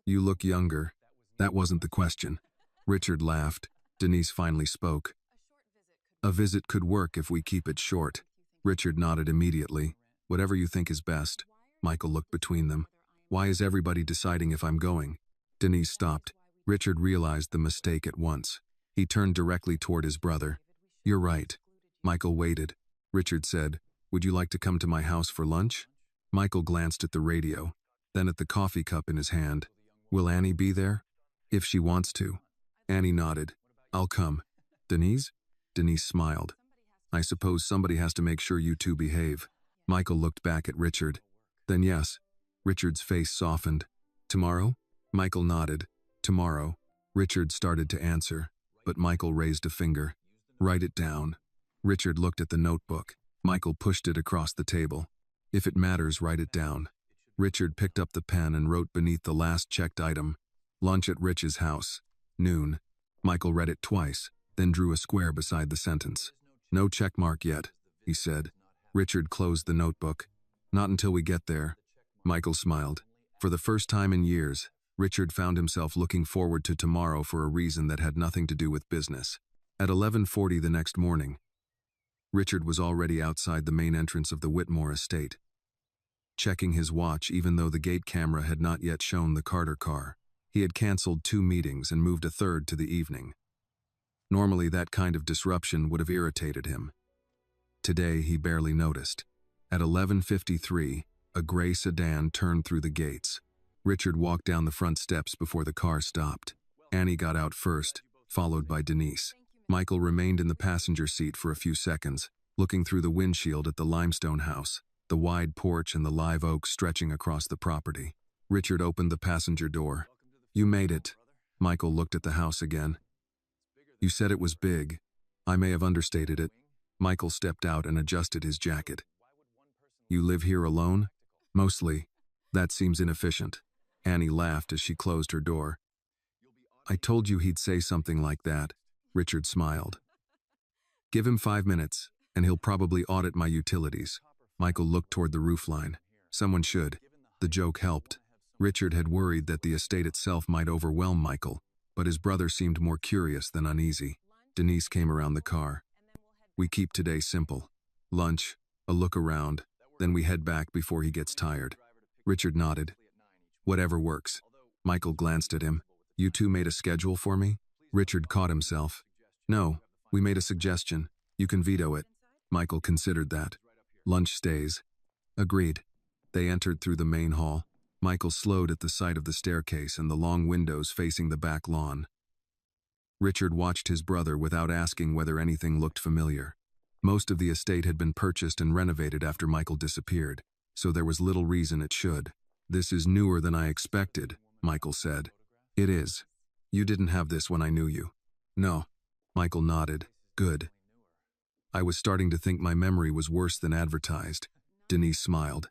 You look younger. That wasn't the question. Richard laughed. Denise finally spoke. A visit could work if we keep it short. Richard nodded immediately. Whatever you think is best. Michael looked between them. Why is everybody deciding if I'm going? Denise stopped. Richard realized the mistake at once. He turned directly toward his brother. You're right. Michael waited. Richard said, would you like to come to my house for lunch? Michael glanced at the radio, then at the coffee cup in his hand. Will Annie be there? If she wants to. Annie nodded. I'll come. Denise? Denise smiled. I suppose somebody has to make sure you two behave. Michael looked back at Richard. Then yes. Richard's face softened. Tomorrow? Michael nodded. Tomorrow. Richard started to answer, but Michael raised a finger. Write it down. Richard looked at the notebook. Michael pushed it across the table. If it matters, write it down. Richard picked up the pen and wrote beneath the last checked item. Lunch at Rich's house. Noon. Michael read it twice, then drew a square beside the sentence. No check mark yet, he said. Richard closed the notebook. Not until we get there. Michael smiled. For the first time in years, Richard found himself looking forward to tomorrow for a reason that had nothing to do with business. At 11:40 the next morning, Richard was already outside the main entrance of the Whitmore estate, checking his watch even though the gate camera had not yet shown the Carter car. He had canceled 2 meetings and moved a third to the evening. Normally that kind of disruption would have irritated him. Today he barely noticed. At 11:53, a gray sedan turned through the gates. Richard walked down the front steps before the car stopped. Annie got out first, followed by Denise. Michael remained in the passenger seat for a few seconds, looking through the windshield at the limestone house, the wide porch and the live oak stretching across the property. Richard opened the passenger door. You made it. Michael looked at the house again. You said it was big. I may have understated it. Michael stepped out and adjusted his jacket. You live here alone? Mostly. That seems inefficient. Annie laughed as she closed her door. I told you he'd say something like that. Richard smiled. Give him 5 minutes, and he'll probably audit my utilities. Michael looked toward the roofline. Someone should. The joke helped. Richard had worried that the estate itself might overwhelm Michael, but his brother seemed more curious than uneasy. Denise came around the car. We keep today simple. Lunch, a look around, then we head back before he gets tired. Richard nodded. Whatever works. Michael glanced at him. You two made a schedule for me? Richard caught himself. No, we made a suggestion. You can veto it. Michael considered that. Lunch stays. Agreed. They entered through the main hall. Michael slowed at the sight of the staircase and the long windows facing the back lawn. Richard watched his brother without asking whether anything looked familiar. Most of the estate had been purchased and renovated after Michael disappeared, so there was little reason it should. This is newer than I expected, Michael said. It is. You didn't have this when I knew you. No. Michael nodded. Good. I was starting to think my memory was worse than advertised. Denise smiled.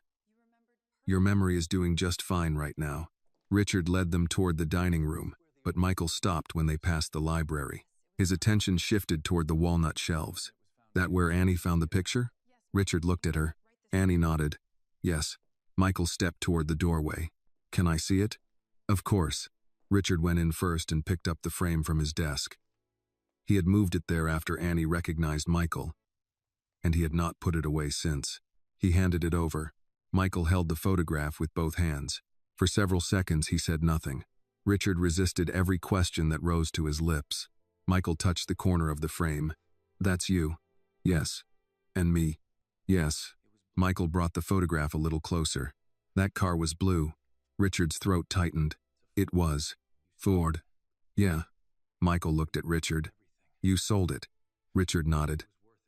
Your memory is doing just fine right now. Richard led them toward the dining room, but Michael stopped when they passed the library. His attention shifted toward the walnut shelves. That where Annie found the picture? Richard looked at her. Annie nodded. Yes. Michael stepped toward the doorway. Can I see it? Of course. Richard went in first and picked up the frame from his desk. He had moved it there after Annie recognized Michael, and he had not put it away since. He handed it over. Michael held the photograph with both hands. For several seconds he said nothing. Richard resisted every question that rose to his lips. Michael touched the corner of the frame. That's you. Yes. And me. Yes. Michael brought the photograph a little closer. That car was blue. Richard's throat tightened. It was. Ford. Yeah. Michael looked at Richard. You sold it. Richard nodded.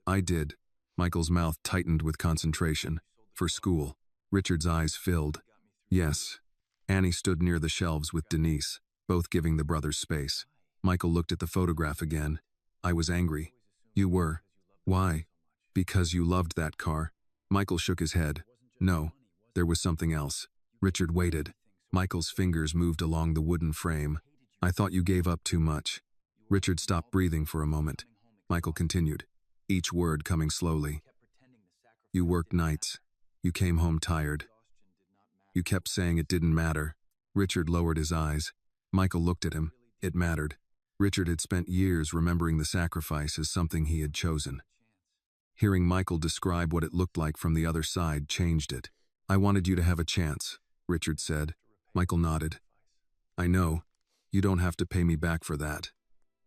I did. Michael's mouth tightened with concentration. For school. Richard's eyes filled. Yes. Annie stood near the shelves with Denise, both giving the brothers space. Michael looked at the photograph again. I was angry. You were. Why? Because you loved that car. Michael shook his head. No, there was something else. Richard waited. Michael's fingers moved along the wooden frame. I thought you gave up too much. Richard stopped breathing for a moment. Michael continued, each word coming slowly. You worked nights. You came home tired. You kept saying it didn't matter. Richard lowered his eyes. Michael looked at him. It mattered. Richard had spent years remembering the sacrifice as something he had chosen. Hearing Michael describe what it looked like from the other side changed it. I wanted you to have a chance, Richard said. Michael nodded. I know. You don't have to pay me back for that.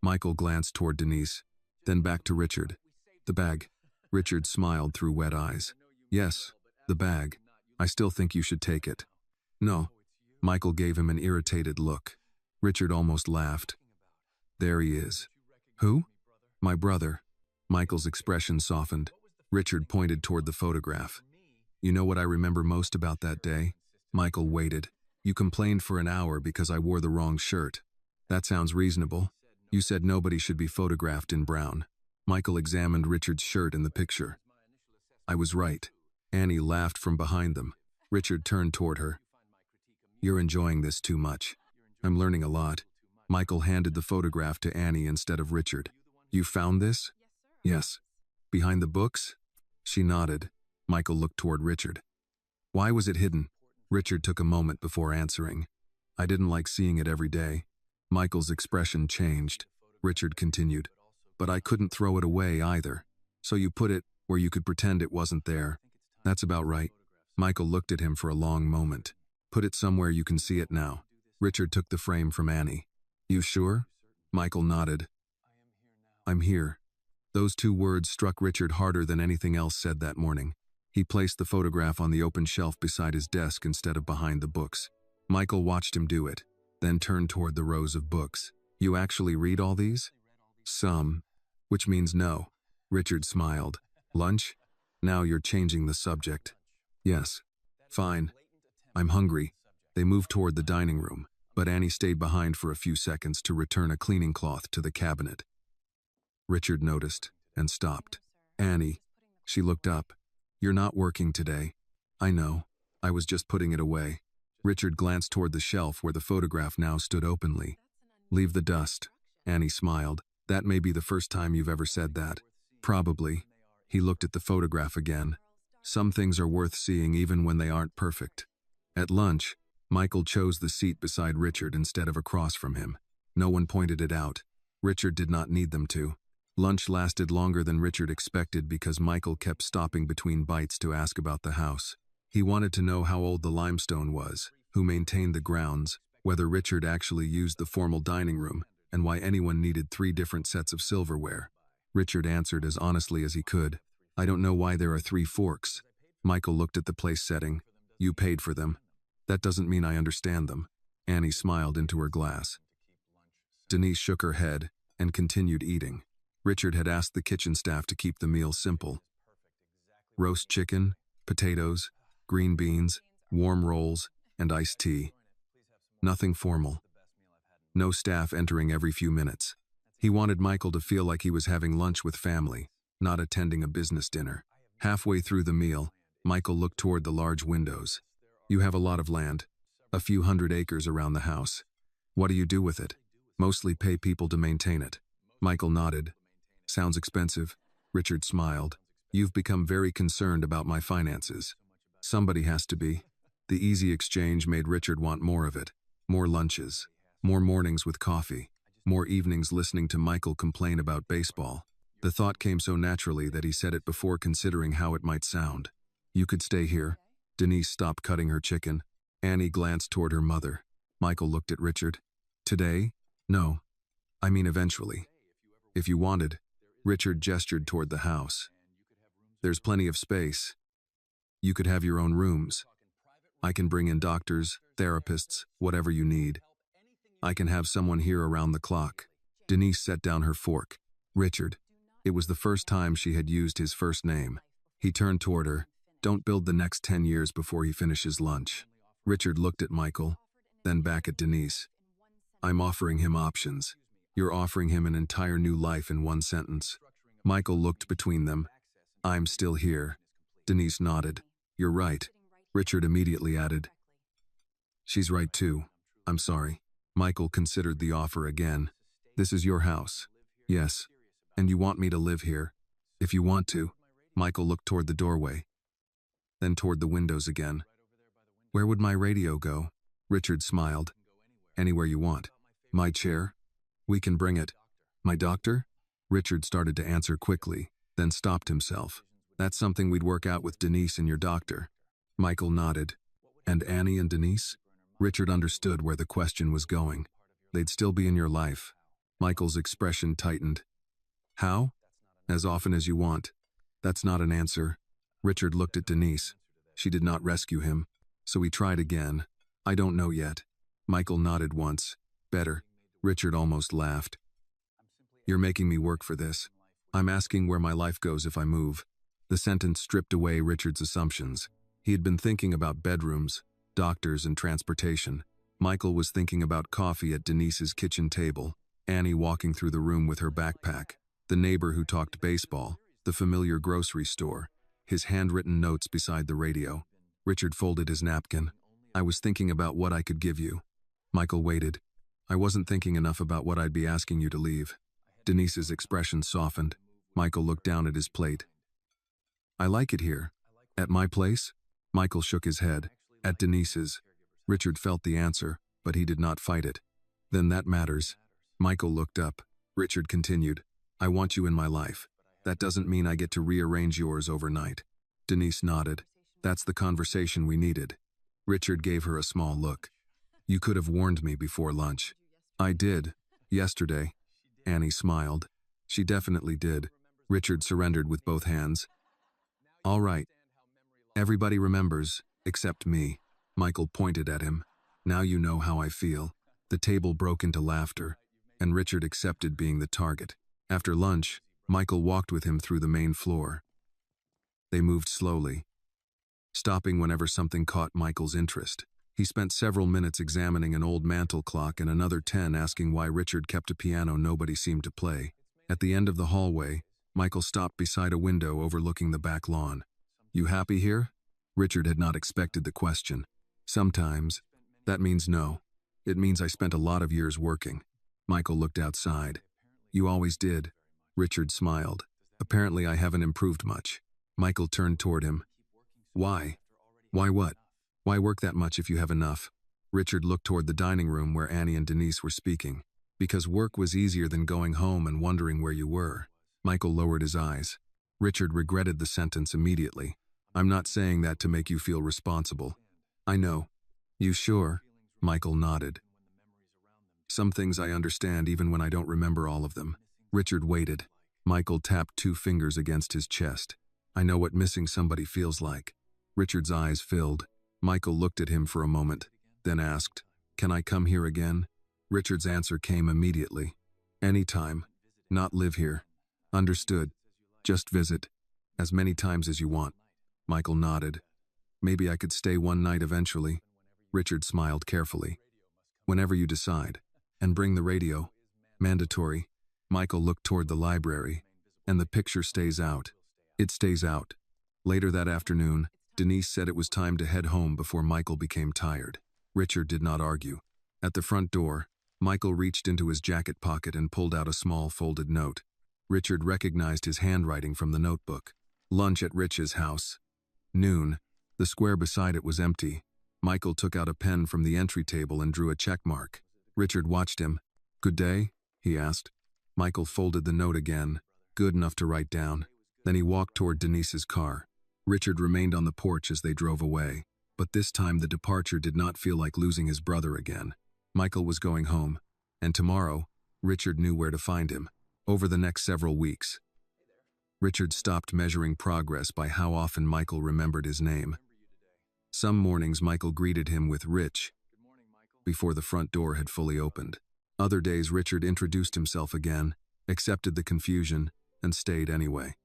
Michael glanced toward Denise, then back to Richard. The bag. Richard smiled through wet eyes. Yes, the bag. I still think you should take it. No. Michael gave him an irritated look. Richard almost laughed. There he is. Who? My brother. Michael's expression softened. Richard pointed toward the photograph. You know what I remember most about that day? Michael waited. You complained for an hour because I wore the wrong shirt. That sounds reasonable. You said nobody should be photographed in brown. Michael examined Richard's shirt in the picture. I was right. Annie laughed from behind them. Richard turned toward her. You're enjoying this too much. I'm learning a lot. Michael handed the photograph to Annie instead of Richard. You found this? Yes. Behind the books? She nodded. Michael looked toward Richard. Why was it hidden? Richard took a moment before answering. I didn't like seeing it every day. Michael's expression changed. Richard continued. But I couldn't throw it away either. So you put it where you could pretend it wasn't there. That's about right. Michael looked at him for a long moment. Put it somewhere you can see it now. Richard took the frame from Annie. You sure? Michael nodded. I'm here. Those two words struck Richard harder than anything else said that morning. He placed the photograph on the open shelf beside his desk instead of behind the books. Michael watched him do it, then turned toward the rows of books. You actually read all these? Some. Which means no. Richard smiled. Lunch? Now you're changing the subject. Yes. Fine. I'm hungry. They moved toward the dining room, but Annie stayed behind for a few seconds to return a cleaning cloth to the cabinet. Richard noticed and stopped. Annie. She looked up. You're not working today. I know. I was just putting it away. Richard glanced toward the shelf where the photograph now stood openly. Leave the dust. Annie smiled. That may be the first time you've ever said that. Probably. He looked at the photograph again. Some things are worth seeing even when they aren't perfect. At lunch, Michael chose the seat beside Richard instead of across from him. No one pointed it out. Richard did not need them to. Lunch lasted longer than Richard expected because Michael kept stopping between bites to ask about the house. He wanted to know how old the limestone was, who maintained the grounds, whether Richard actually used the formal dining room, and why anyone needed 3 different sets of silverware. Richard answered as honestly as he could. I don't know why there are 3 forks. Michael looked at the place setting. You paid for them. That doesn't mean I understand them. Annie smiled into her glass. Denise shook her head and continued eating. Richard had asked the kitchen staff to keep the meal simple. Roast chicken, potatoes, green beans, warm rolls, and iced tea. Nothing formal. No staff entering every few minutes. He wanted Michael to feel like he was having lunch with family, not attending a business dinner. Halfway through the meal, Michael looked toward the large windows. You have a lot of land, a few hundred acres around the house. What do you do with it? Mostly pay people to maintain it. Michael nodded. Sounds expensive. Richard smiled. You've become very concerned about my finances. Somebody has to be. The easy exchange made Richard want more of it. More lunches. More mornings with coffee. More evenings listening to Michael complain about baseball. The thought came so naturally that he said it before considering how it might sound. You could stay here. Denise stopped cutting her chicken. Annie glanced toward her mother. Michael looked at Richard. Today? No. I mean eventually. If you wanted. Richard gestured toward the house. There's plenty of space. You could have your own rooms. I can bring in doctors, therapists, whatever you need. I can have someone here around the clock. Denise set down her fork. Richard. It was the first time she had used his first name. He turned toward her. Don't build the next 10 years before he finishes lunch. Richard looked at Michael, then back at Denise. I'm offering him options. You're offering him an entire new life in one sentence. Michael looked between them. I'm still here. Denise nodded. You're right. Richard immediately added. She's right too. I'm sorry. Michael considered the offer again. This is your house. Yes. And you want me to live here? If you want to. Michael looked toward the doorway. Then toward the windows again. Where would my radio go? Richard smiled. Anywhere you want. My chair? We can bring it. My doctor? Richard started to answer quickly, then stopped himself. That's something we'd work out with Denise and your doctor. Michael nodded. And Annie and Denise? Richard understood where the question was going. They'd still be in your life. Michael's expression tightened. How? As often as you want. That's not an answer. Richard looked at Denise. She did not rescue him, so he tried again. I don't know yet. Michael nodded once. Better. Richard almost laughed. You're making me work for this. I'm asking where my life goes if I move. The sentence stripped away Richard's assumptions. He had been thinking about bedrooms, doctors, and transportation. Michael was thinking about coffee at Denise's kitchen table, Annie walking through the room with her backpack, the neighbor who talked baseball, the familiar grocery store, his handwritten notes beside the radio. Richard folded his napkin. I was thinking about what I could give you. Michael waited. I wasn't thinking enough about what I'd be asking you to leave. Denise's expression softened. Michael looked down at his plate. I like it here. At my place? Michael shook his head. At Denise's. Richard felt the answer, but he did not fight it. Then that matters. Michael looked up. Richard continued. I want you in my life. That doesn't mean I get to rearrange yours overnight. Denise nodded. That's the conversation we needed. Richard gave her a small look. You could have warned me before lunch. I did. Yesterday. Annie smiled. She definitely did. Richard surrendered with both hands. All right. Everybody remembers, except me. Michael pointed at him. Now you know how I feel. The table broke into laughter, and Richard accepted being the target. After lunch, Michael walked with him through the main floor. They moved slowly, stopping whenever something caught Michael's interest. He spent several minutes examining an old mantel clock and another 10 asking why Richard kept a piano nobody seemed to play. At the end of the hallway, Michael stopped beside a window overlooking the back lawn. You happy here? Richard had not expected the question. Sometimes. That means no. It means I spent a lot of years working. Michael looked outside. You always did. Richard smiled. Apparently I haven't improved much. Michael turned toward him. Why? Why what? Why work that much if you have enough? Richard looked toward the dining room where Annie and Denise were speaking. Because work was easier than going home and wondering where you were. Michael lowered his eyes. Richard regretted the sentence immediately. I'm not saying that to make you feel responsible. I know. You sure? Michael nodded. Some things I understand even when I don't remember all of them. Richard waited. Michael tapped 2 fingers against his chest. I know what missing somebody feels like. Richard's eyes filled. Michael looked at him for a moment, then asked, Can I come here again? Richard's answer came immediately. Anytime. Not live here. Understood. Just visit. As many times as you want. Michael nodded. Maybe I could stay one night eventually. Richard smiled carefully. Whenever you decide. And bring the radio. Mandatory. Michael looked toward the library. And the picture stays out. It stays out. Later that afternoon, Denise said it was time to head home before Michael became tired. Richard did not argue. At the front door, Michael reached into his jacket pocket and pulled out a small folded note. Richard recognized his handwriting from the notebook. Lunch at Rich's house. Noon. The square beside it was empty. Michael took out a pen from the entry table and drew a check mark. Richard watched him. Good day? He asked. Michael folded the note again, good enough to write down. Then he walked toward Denise's car. Richard remained on the porch as they drove away, but this time the departure did not feel like losing his brother again. Michael was going home, and tomorrow, Richard knew where to find him. Over the next several weeks, Richard stopped measuring progress by how often Michael remembered his name. Some mornings Michael greeted him with Rich before the front door had fully opened. Other days Richard introduced himself again, accepted the confusion, and stayed anyway.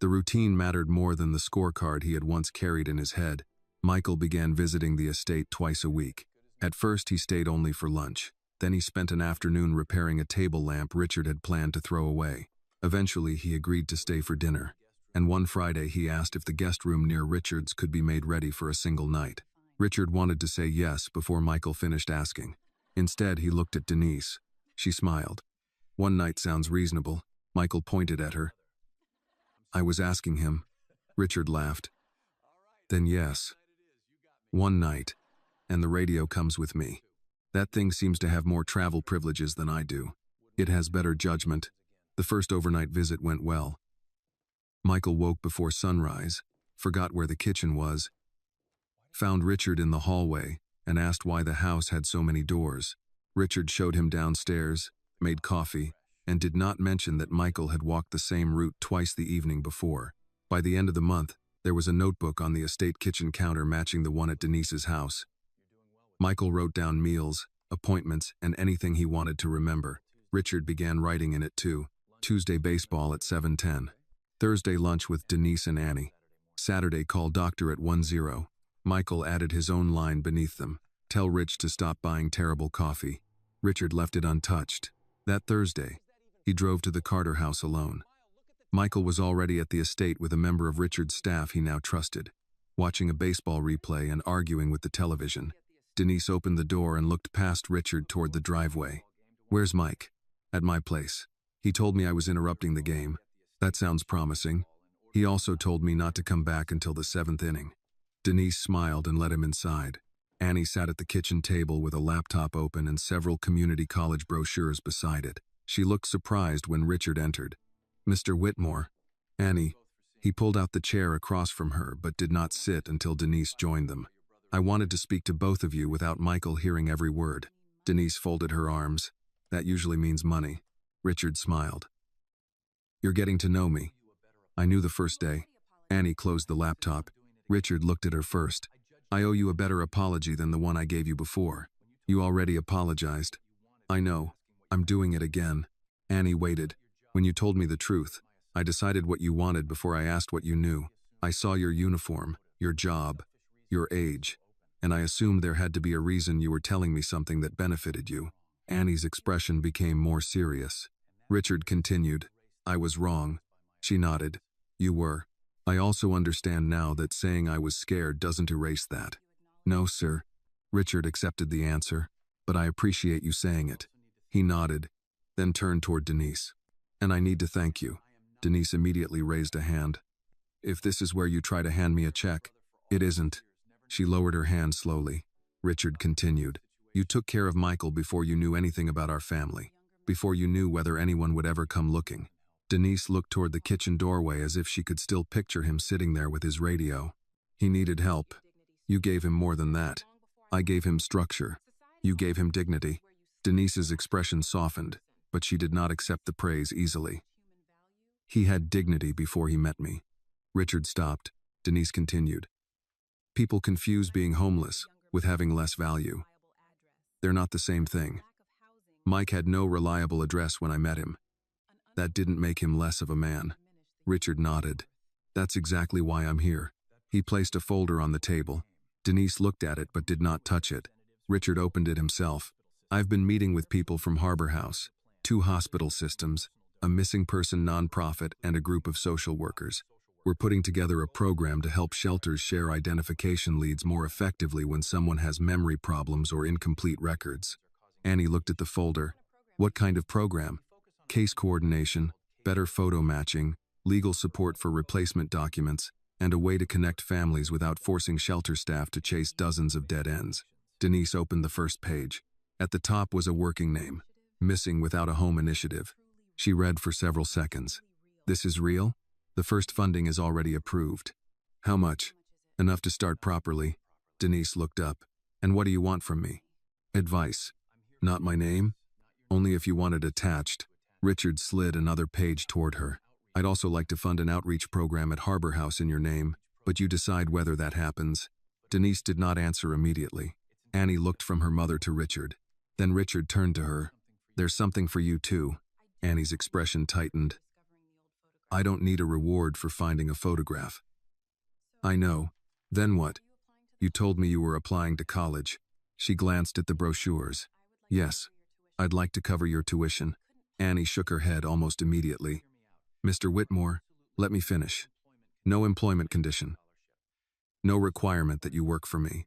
The routine mattered more than the scorecard he had once carried in his head. Michael began visiting the estate twice a week. At first he stayed only for lunch. Then he spent an afternoon repairing a table lamp Richard had planned to throw away. Eventually he agreed to stay for dinner. And one Friday he asked if the guest room near Richard's could be made ready for a single night. Richard wanted to say yes before Michael finished asking. Instead, he looked at Denise. She smiled. One night sounds reasonable. Michael pointed at her. I was asking him. Richard laughed. Then yes. One night. And the radio comes with me. That thing seems to have more travel privileges than I do. It has better judgment. The first overnight visit went well. Michael woke before sunrise, forgot where the kitchen was, found Richard in the hallway, and asked why the house had so many doors. Richard showed him downstairs, made coffee, and did not mention that Michael had walked the same route twice the evening before. By the end of the month, there was a notebook on the estate kitchen counter matching the one at Denise's house. Michael wrote down meals, appointments, and anything he wanted to remember. Richard began writing in it too. Tuesday baseball at 7:10. Thursday lunch with Denise and Annie. Saturday call doctor at 10. Michael added his own line beneath them. Tell Rich to stop buying terrible coffee. Richard left it untouched. That Thursday, he drove to the Carter house alone. Michael was already at the estate with a member of Richard's staff he now trusted, watching a baseball replay and arguing with the television. Denise opened the door and looked past Richard toward the driveway. Where's Mike? At my place. He told me I was interrupting the game. That sounds promising. He also told me not to come back until the 7th inning. Denise smiled and let him inside. Annie sat at the kitchen table with a laptop open and several community college brochures beside it. She looked surprised when Richard entered. Mr. Whitmore. Annie. He pulled out the chair across from her but did not sit until Denise joined them. I wanted to speak to both of you without Michael hearing every word. Denise folded her arms. That usually means money. Richard smiled. You're getting to know me. I knew the first day. Annie closed the laptop. Richard looked at her first. I owe you a better apology than the one I gave you before. You already apologized. I know. I'm doing it again. Annie waited. When you told me the truth, I decided what you wanted before I asked what you knew. I saw your uniform, your job, your age, and I assumed there had to be a reason you were telling me something that benefited you. Annie's expression became more serious. Richard continued. I was wrong. She nodded. You were. I also understand now that saying I was scared doesn't erase that. No, sir. Richard accepted the answer, but I appreciate you saying it. He nodded, then turned toward Denise. And I need to thank you. Denise immediately raised a hand. If this is where you try to hand me a check, it isn't. She lowered her hand slowly. Richard continued. You took care of Michael before you knew anything about our family, before you knew whether anyone would ever come looking. Denise looked toward the kitchen doorway as if she could still picture him sitting there with his radio. He needed help. You gave him more than that. I gave him structure. You gave him dignity. Denise's expression softened, but she did not accept the praise easily. He had dignity before he met me. Richard stopped. Denise continued. People confuse being homeless with having less value. They're not the same thing. Mike had no reliable address when I met him. That didn't make him less of a man. Richard nodded. That's exactly why I'm here. He placed a folder on the table. Denise looked at it but did not touch it. Richard opened it himself. I've been meeting with people from Harbor House, 2 hospital systems, a missing person nonprofit, and a group of social workers. We're putting together a program to help shelters share identification leads more effectively when someone has memory problems or incomplete records. Annie looked at the folder. What kind of program? Case coordination, better photo matching, legal support for replacement documents, and a way to connect families without forcing shelter staff to chase dozens of dead ends. Denise opened the first page. At the top was a working name, Missing Without a Home Initiative. She read for several seconds. This is real? The first funding is already approved. How much? Enough to start properly. Denise looked up. And what do you want from me? Advice. Not my name? Only if you want it attached. Richard slid another page toward her. I'd also like to fund an outreach program at Harbor House in your name, but you decide whether that happens. Denise did not answer immediately. Annie looked from her mother to Richard. Then Richard turned to her. There's something for you too. Annie's expression tightened. I don't need a reward for finding a photograph. I know. Then what? You told me you were applying to college. She glanced at the brochures. Yes. I'd like to cover your tuition. Annie shook her head almost immediately. Mr. Whitmore, let me finish. No employment condition. No requirement that you work for me.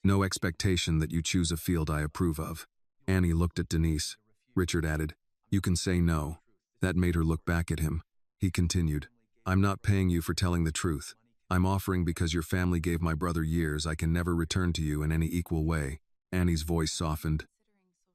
No expectation that you choose a field I approve of. Annie looked at Denise. Richard added, You can say no. That made her look back at him. He continued, I'm not paying you for telling the truth. I'm offering because your family gave my brother years I can never return to you in any equal way. Annie's voice softened.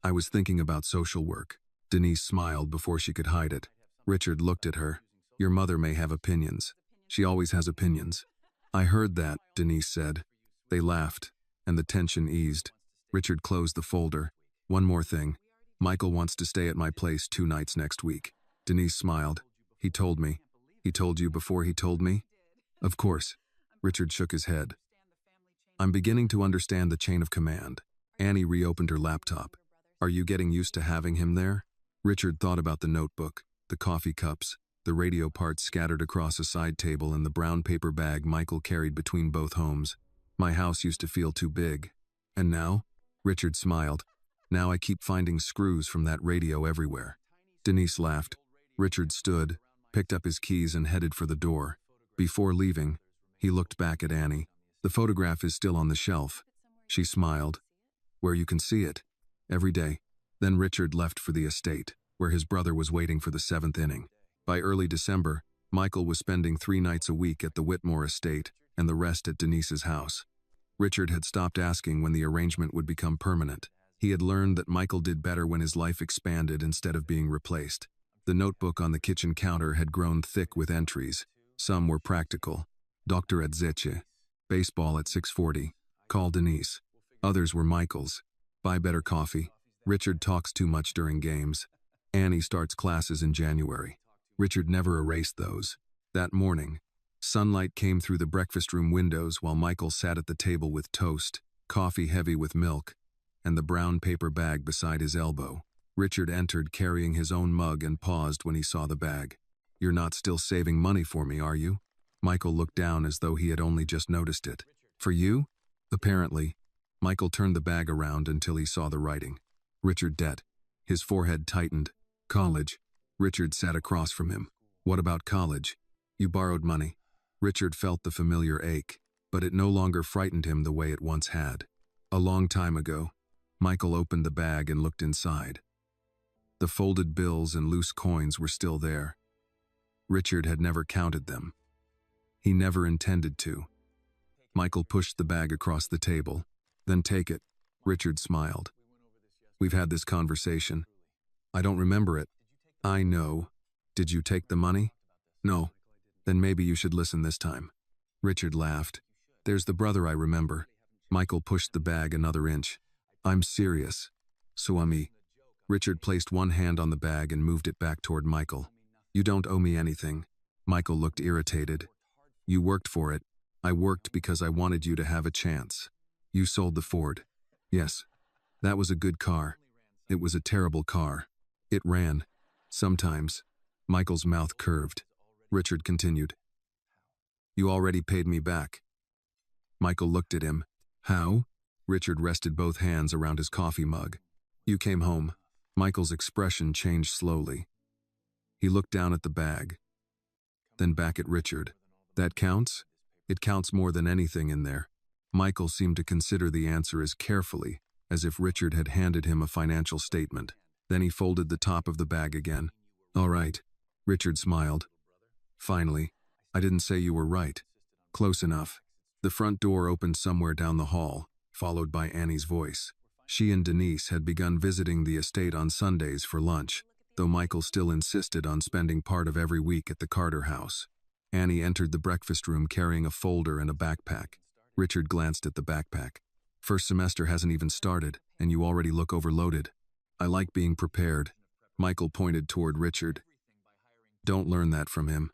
I was thinking about social work. Denise smiled before she could hide it. Richard looked at her. Your mother may have opinions. She always has opinions. I heard that, Denise said. They laughed, and the tension eased. Richard closed the folder. One more thing. Michael wants to stay at my place 2 nights next week. Denise smiled. He told me. He told you before he told me? Of course. Richard shook his head. I'm beginning to understand the chain of command. Annie reopened her laptop. Are you getting used to having him there? Richard thought about the notebook, the coffee cups, the radio parts scattered across a side table, and the brown paper bag Michael carried between both homes. My house used to feel too big. And now? Richard smiled. Now I keep finding screws from that radio everywhere. Denise laughed. Richard stood, picked up his keys, and headed for the door. Before leaving, he looked back at Annie. The photograph is still on the shelf. She smiled. Where you can see it. Every day. Then Richard left for the estate, where his brother was waiting for the 7th inning. By early December, Michael was spending 3 nights a week at the Whitmore estate and the rest at Denise's house. Richard had stopped asking when the arrangement would become permanent. He had learned that Michael did better when his life expanded instead of being replaced. The notebook on the kitchen counter had grown thick with entries. Some were practical. Doctor at Zeche. Baseball at 6:40. Call Denise. Others were Michael's. Buy better coffee. Richard talks too much during games. Annie starts classes in January. Richard never erased those. That morning, sunlight came through the breakfast room windows while Michael sat at the table with toast, coffee heavy with milk, and the brown paper bag beside his elbow. Richard entered carrying his own mug and paused when he saw the bag. You're not still saving money for me, are you? Michael looked down as though he had only just noticed it. For you? Apparently. Michael turned the bag around until he saw the writing. Richard Debt. His forehead tightened. College. Richard sat across from him. What about college? You borrowed money. Richard felt the familiar ache, but it no longer frightened him the way it once had. A long time ago. Michael opened the bag and looked inside. The folded bills and loose coins were still there. Richard had never counted them. He never intended to. Michael pushed the bag across the table. Then take it. Richard smiled. We've had this conversation. I don't remember it. I know. Did you take the money? No. Then maybe you should listen this time. Richard laughed. There's the brother I remember. Michael pushed the bag another inch. I'm serious. So am I. Richard placed one hand on the bag and moved it back toward Michael. You don't owe me anything. Michael looked irritated. You worked for it. I worked because I wanted you to have a chance. You sold the Ford. Yes. That was a good car. It was a terrible car. It ran. Sometimes. Michael's mouth curved. Richard continued. You already paid me back. Michael looked at him. How? Richard rested both hands around his coffee mug. You came home. Michael's expression changed slowly. He looked down at the bag. Then back at Richard. That counts? It counts more than anything in there. Michael seemed to consider the answer as carefully as if Richard had handed him a financial statement. Then he folded the top of the bag again. All right. Richard smiled. Finally. I didn't say you were right. Close enough. The front door opened somewhere down the hall, followed by Annie's voice. She and Denise had begun visiting the estate on Sundays for lunch, though Michael still insisted on spending part of every week at the Carter house. Annie entered the breakfast room carrying a folder and a backpack. Richard glanced at the backpack. First semester hasn't even started, and you already look overloaded. I like being prepared. Michael pointed toward Richard. Don't learn that from him.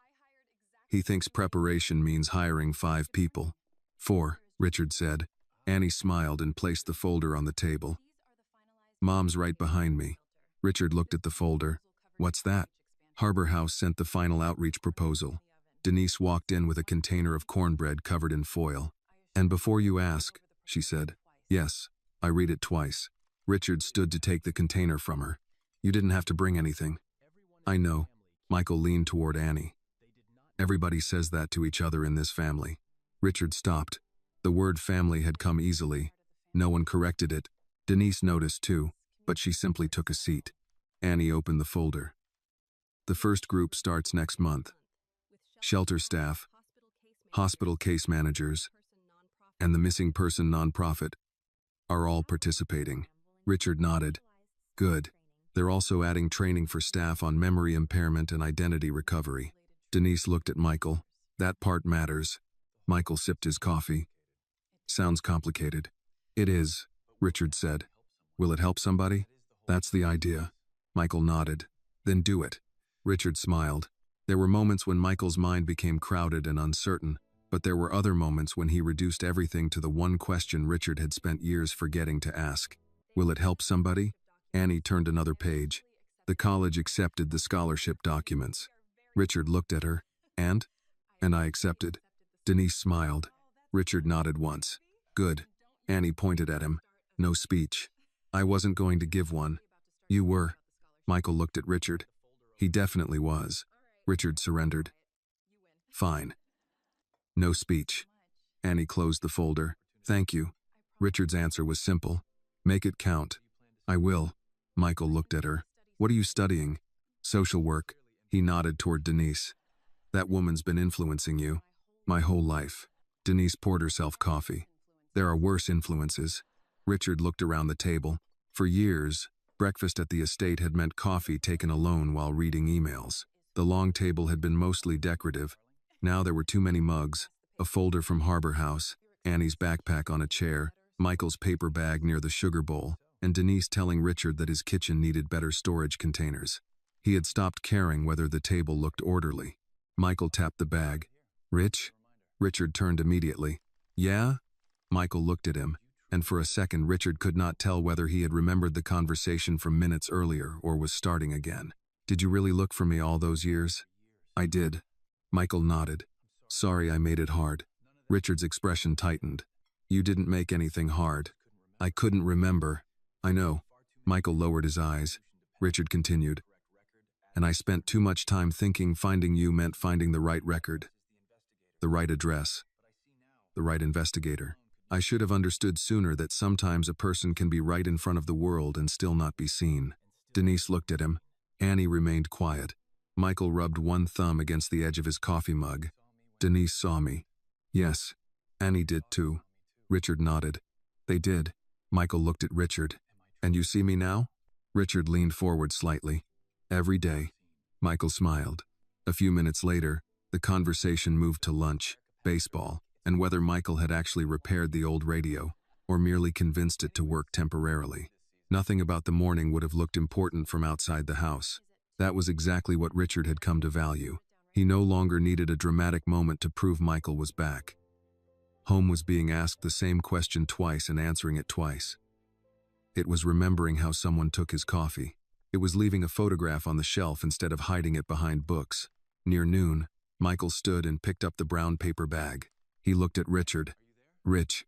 He thinks preparation means hiring 5 people. 4, Richard said. Annie smiled and placed the folder on the table. Mom's right behind me. Richard looked at the folder. What's that? Harbor House sent the final outreach proposal. Denise walked in with a container of cornbread covered in foil. And before you ask, she said. Yes, I read it twice. Richard stood to take the container from her. You didn't have to bring anything. I know. Michael leaned toward Annie. Everybody says that to each other in this family. Richard stopped. The word family had come easily. No one corrected it. Denise noticed too, but she simply took a seat. Annie opened the folder. The first group starts next month. Shelter staff, hospital case managers, and the missing person nonprofit are all participating. Richard nodded. Good. They're also adding training for staff on memory impairment and identity recovery. Denise looked at Michael. That part matters. Michael sipped his coffee. Sounds complicated. It is, Richard said. Will it help somebody? That's the idea. Michael nodded. Then do it. Richard smiled. There were moments when Michael's mind became crowded and uncertain, but there were other moments when he reduced everything to the one question Richard had spent years forgetting to ask. Will it help somebody? Annie turned another page. The college accepted the scholarship documents. Richard looked at her. And I accepted. Denise smiled. Richard nodded once. Good. Annie pointed at him. No speech. I wasn't going to give one. You were. Michael looked at Richard. He definitely was. Richard surrendered. Fine. No speech. Annie closed the folder. Thank you. Richard's answer was simple. Make it count. I will. Michael looked at her. What are you studying? Social work. He nodded toward Denise. That woman's been influencing you. My whole life. Denise poured herself coffee. There are worse influences. Richard looked around the table. For years, breakfast at the estate had meant coffee taken alone while reading emails. The long table had been mostly decorative. Now there were too many mugs, a folder from Harbor House, Annie's backpack on a chair, Michael's paper bag near the sugar bowl, and Denise telling Richard that his kitchen needed better storage containers. He had stopped caring whether the table looked orderly. Michael tapped the bag. Rich? Richard turned immediately. Yeah? Michael looked at him, and for a second Richard could not tell whether he had remembered the conversation from minutes earlier or was starting again. Did you really look for me all those years? I did. Michael nodded. Sorry I made it hard. Richard's expression tightened. You didn't make anything hard. I couldn't remember. I know. Michael lowered his eyes. Richard continued. And I spent too much time thinking finding you meant finding the right record. The right address. The right investigator. I should have understood sooner that sometimes a person can be right in front of the world and still not be seen. Denise looked at him. Annie remained quiet. Michael rubbed one thumb against the edge of his coffee mug. Denise saw me. Yes, Annie did too. Richard nodded. They did. Michael looked at Richard. And you see me now? Richard leaned forward slightly. Every day. Michael smiled. A few minutes later, the conversation moved to lunch, baseball, and whether Michael had actually repaired the old radio, or merely convinced it to work temporarily. Nothing about the morning would have looked important from outside the house. That was exactly what Richard had come to value. He no longer needed a dramatic moment to prove Michael was back. Home was being asked the same question twice and answering it twice. It was remembering how someone took his coffee. It was leaving a photograph on the shelf instead of hiding it behind books. Near noon, Michael stood and picked up the brown paper bag. He looked at Richard. "Rich,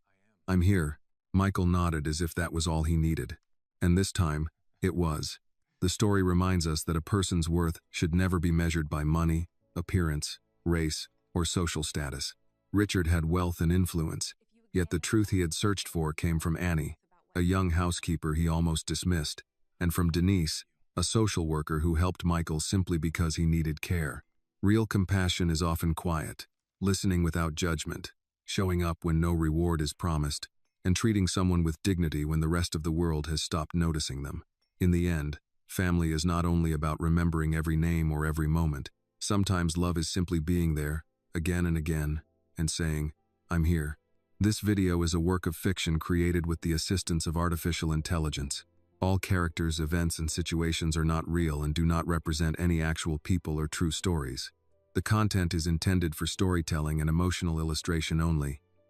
I'm here." Michael nodded as if that was all he needed. And this time, it was. The story reminds us that a person's worth should never be measured by money, appearance, race, or social status. Richard had wealth and influence, yet the truth he had searched for came from Annie, a young housekeeper he almost dismissed, and from Denise, a social worker who helped Michael simply because he needed care. Real compassion is often quiet, listening without judgment, showing up when no reward is promised, and treating someone with dignity when the rest of the world has stopped noticing them. In the end, family is not only about remembering every name or every moment. Sometimes love is simply being there, again and again, and saying, "I'm here." This video is a work of fiction created with the assistance of artificial intelligence. All characters, events, and situations are not real and do not represent any actual people or true stories. The content is intended for storytelling and emotional illustration only.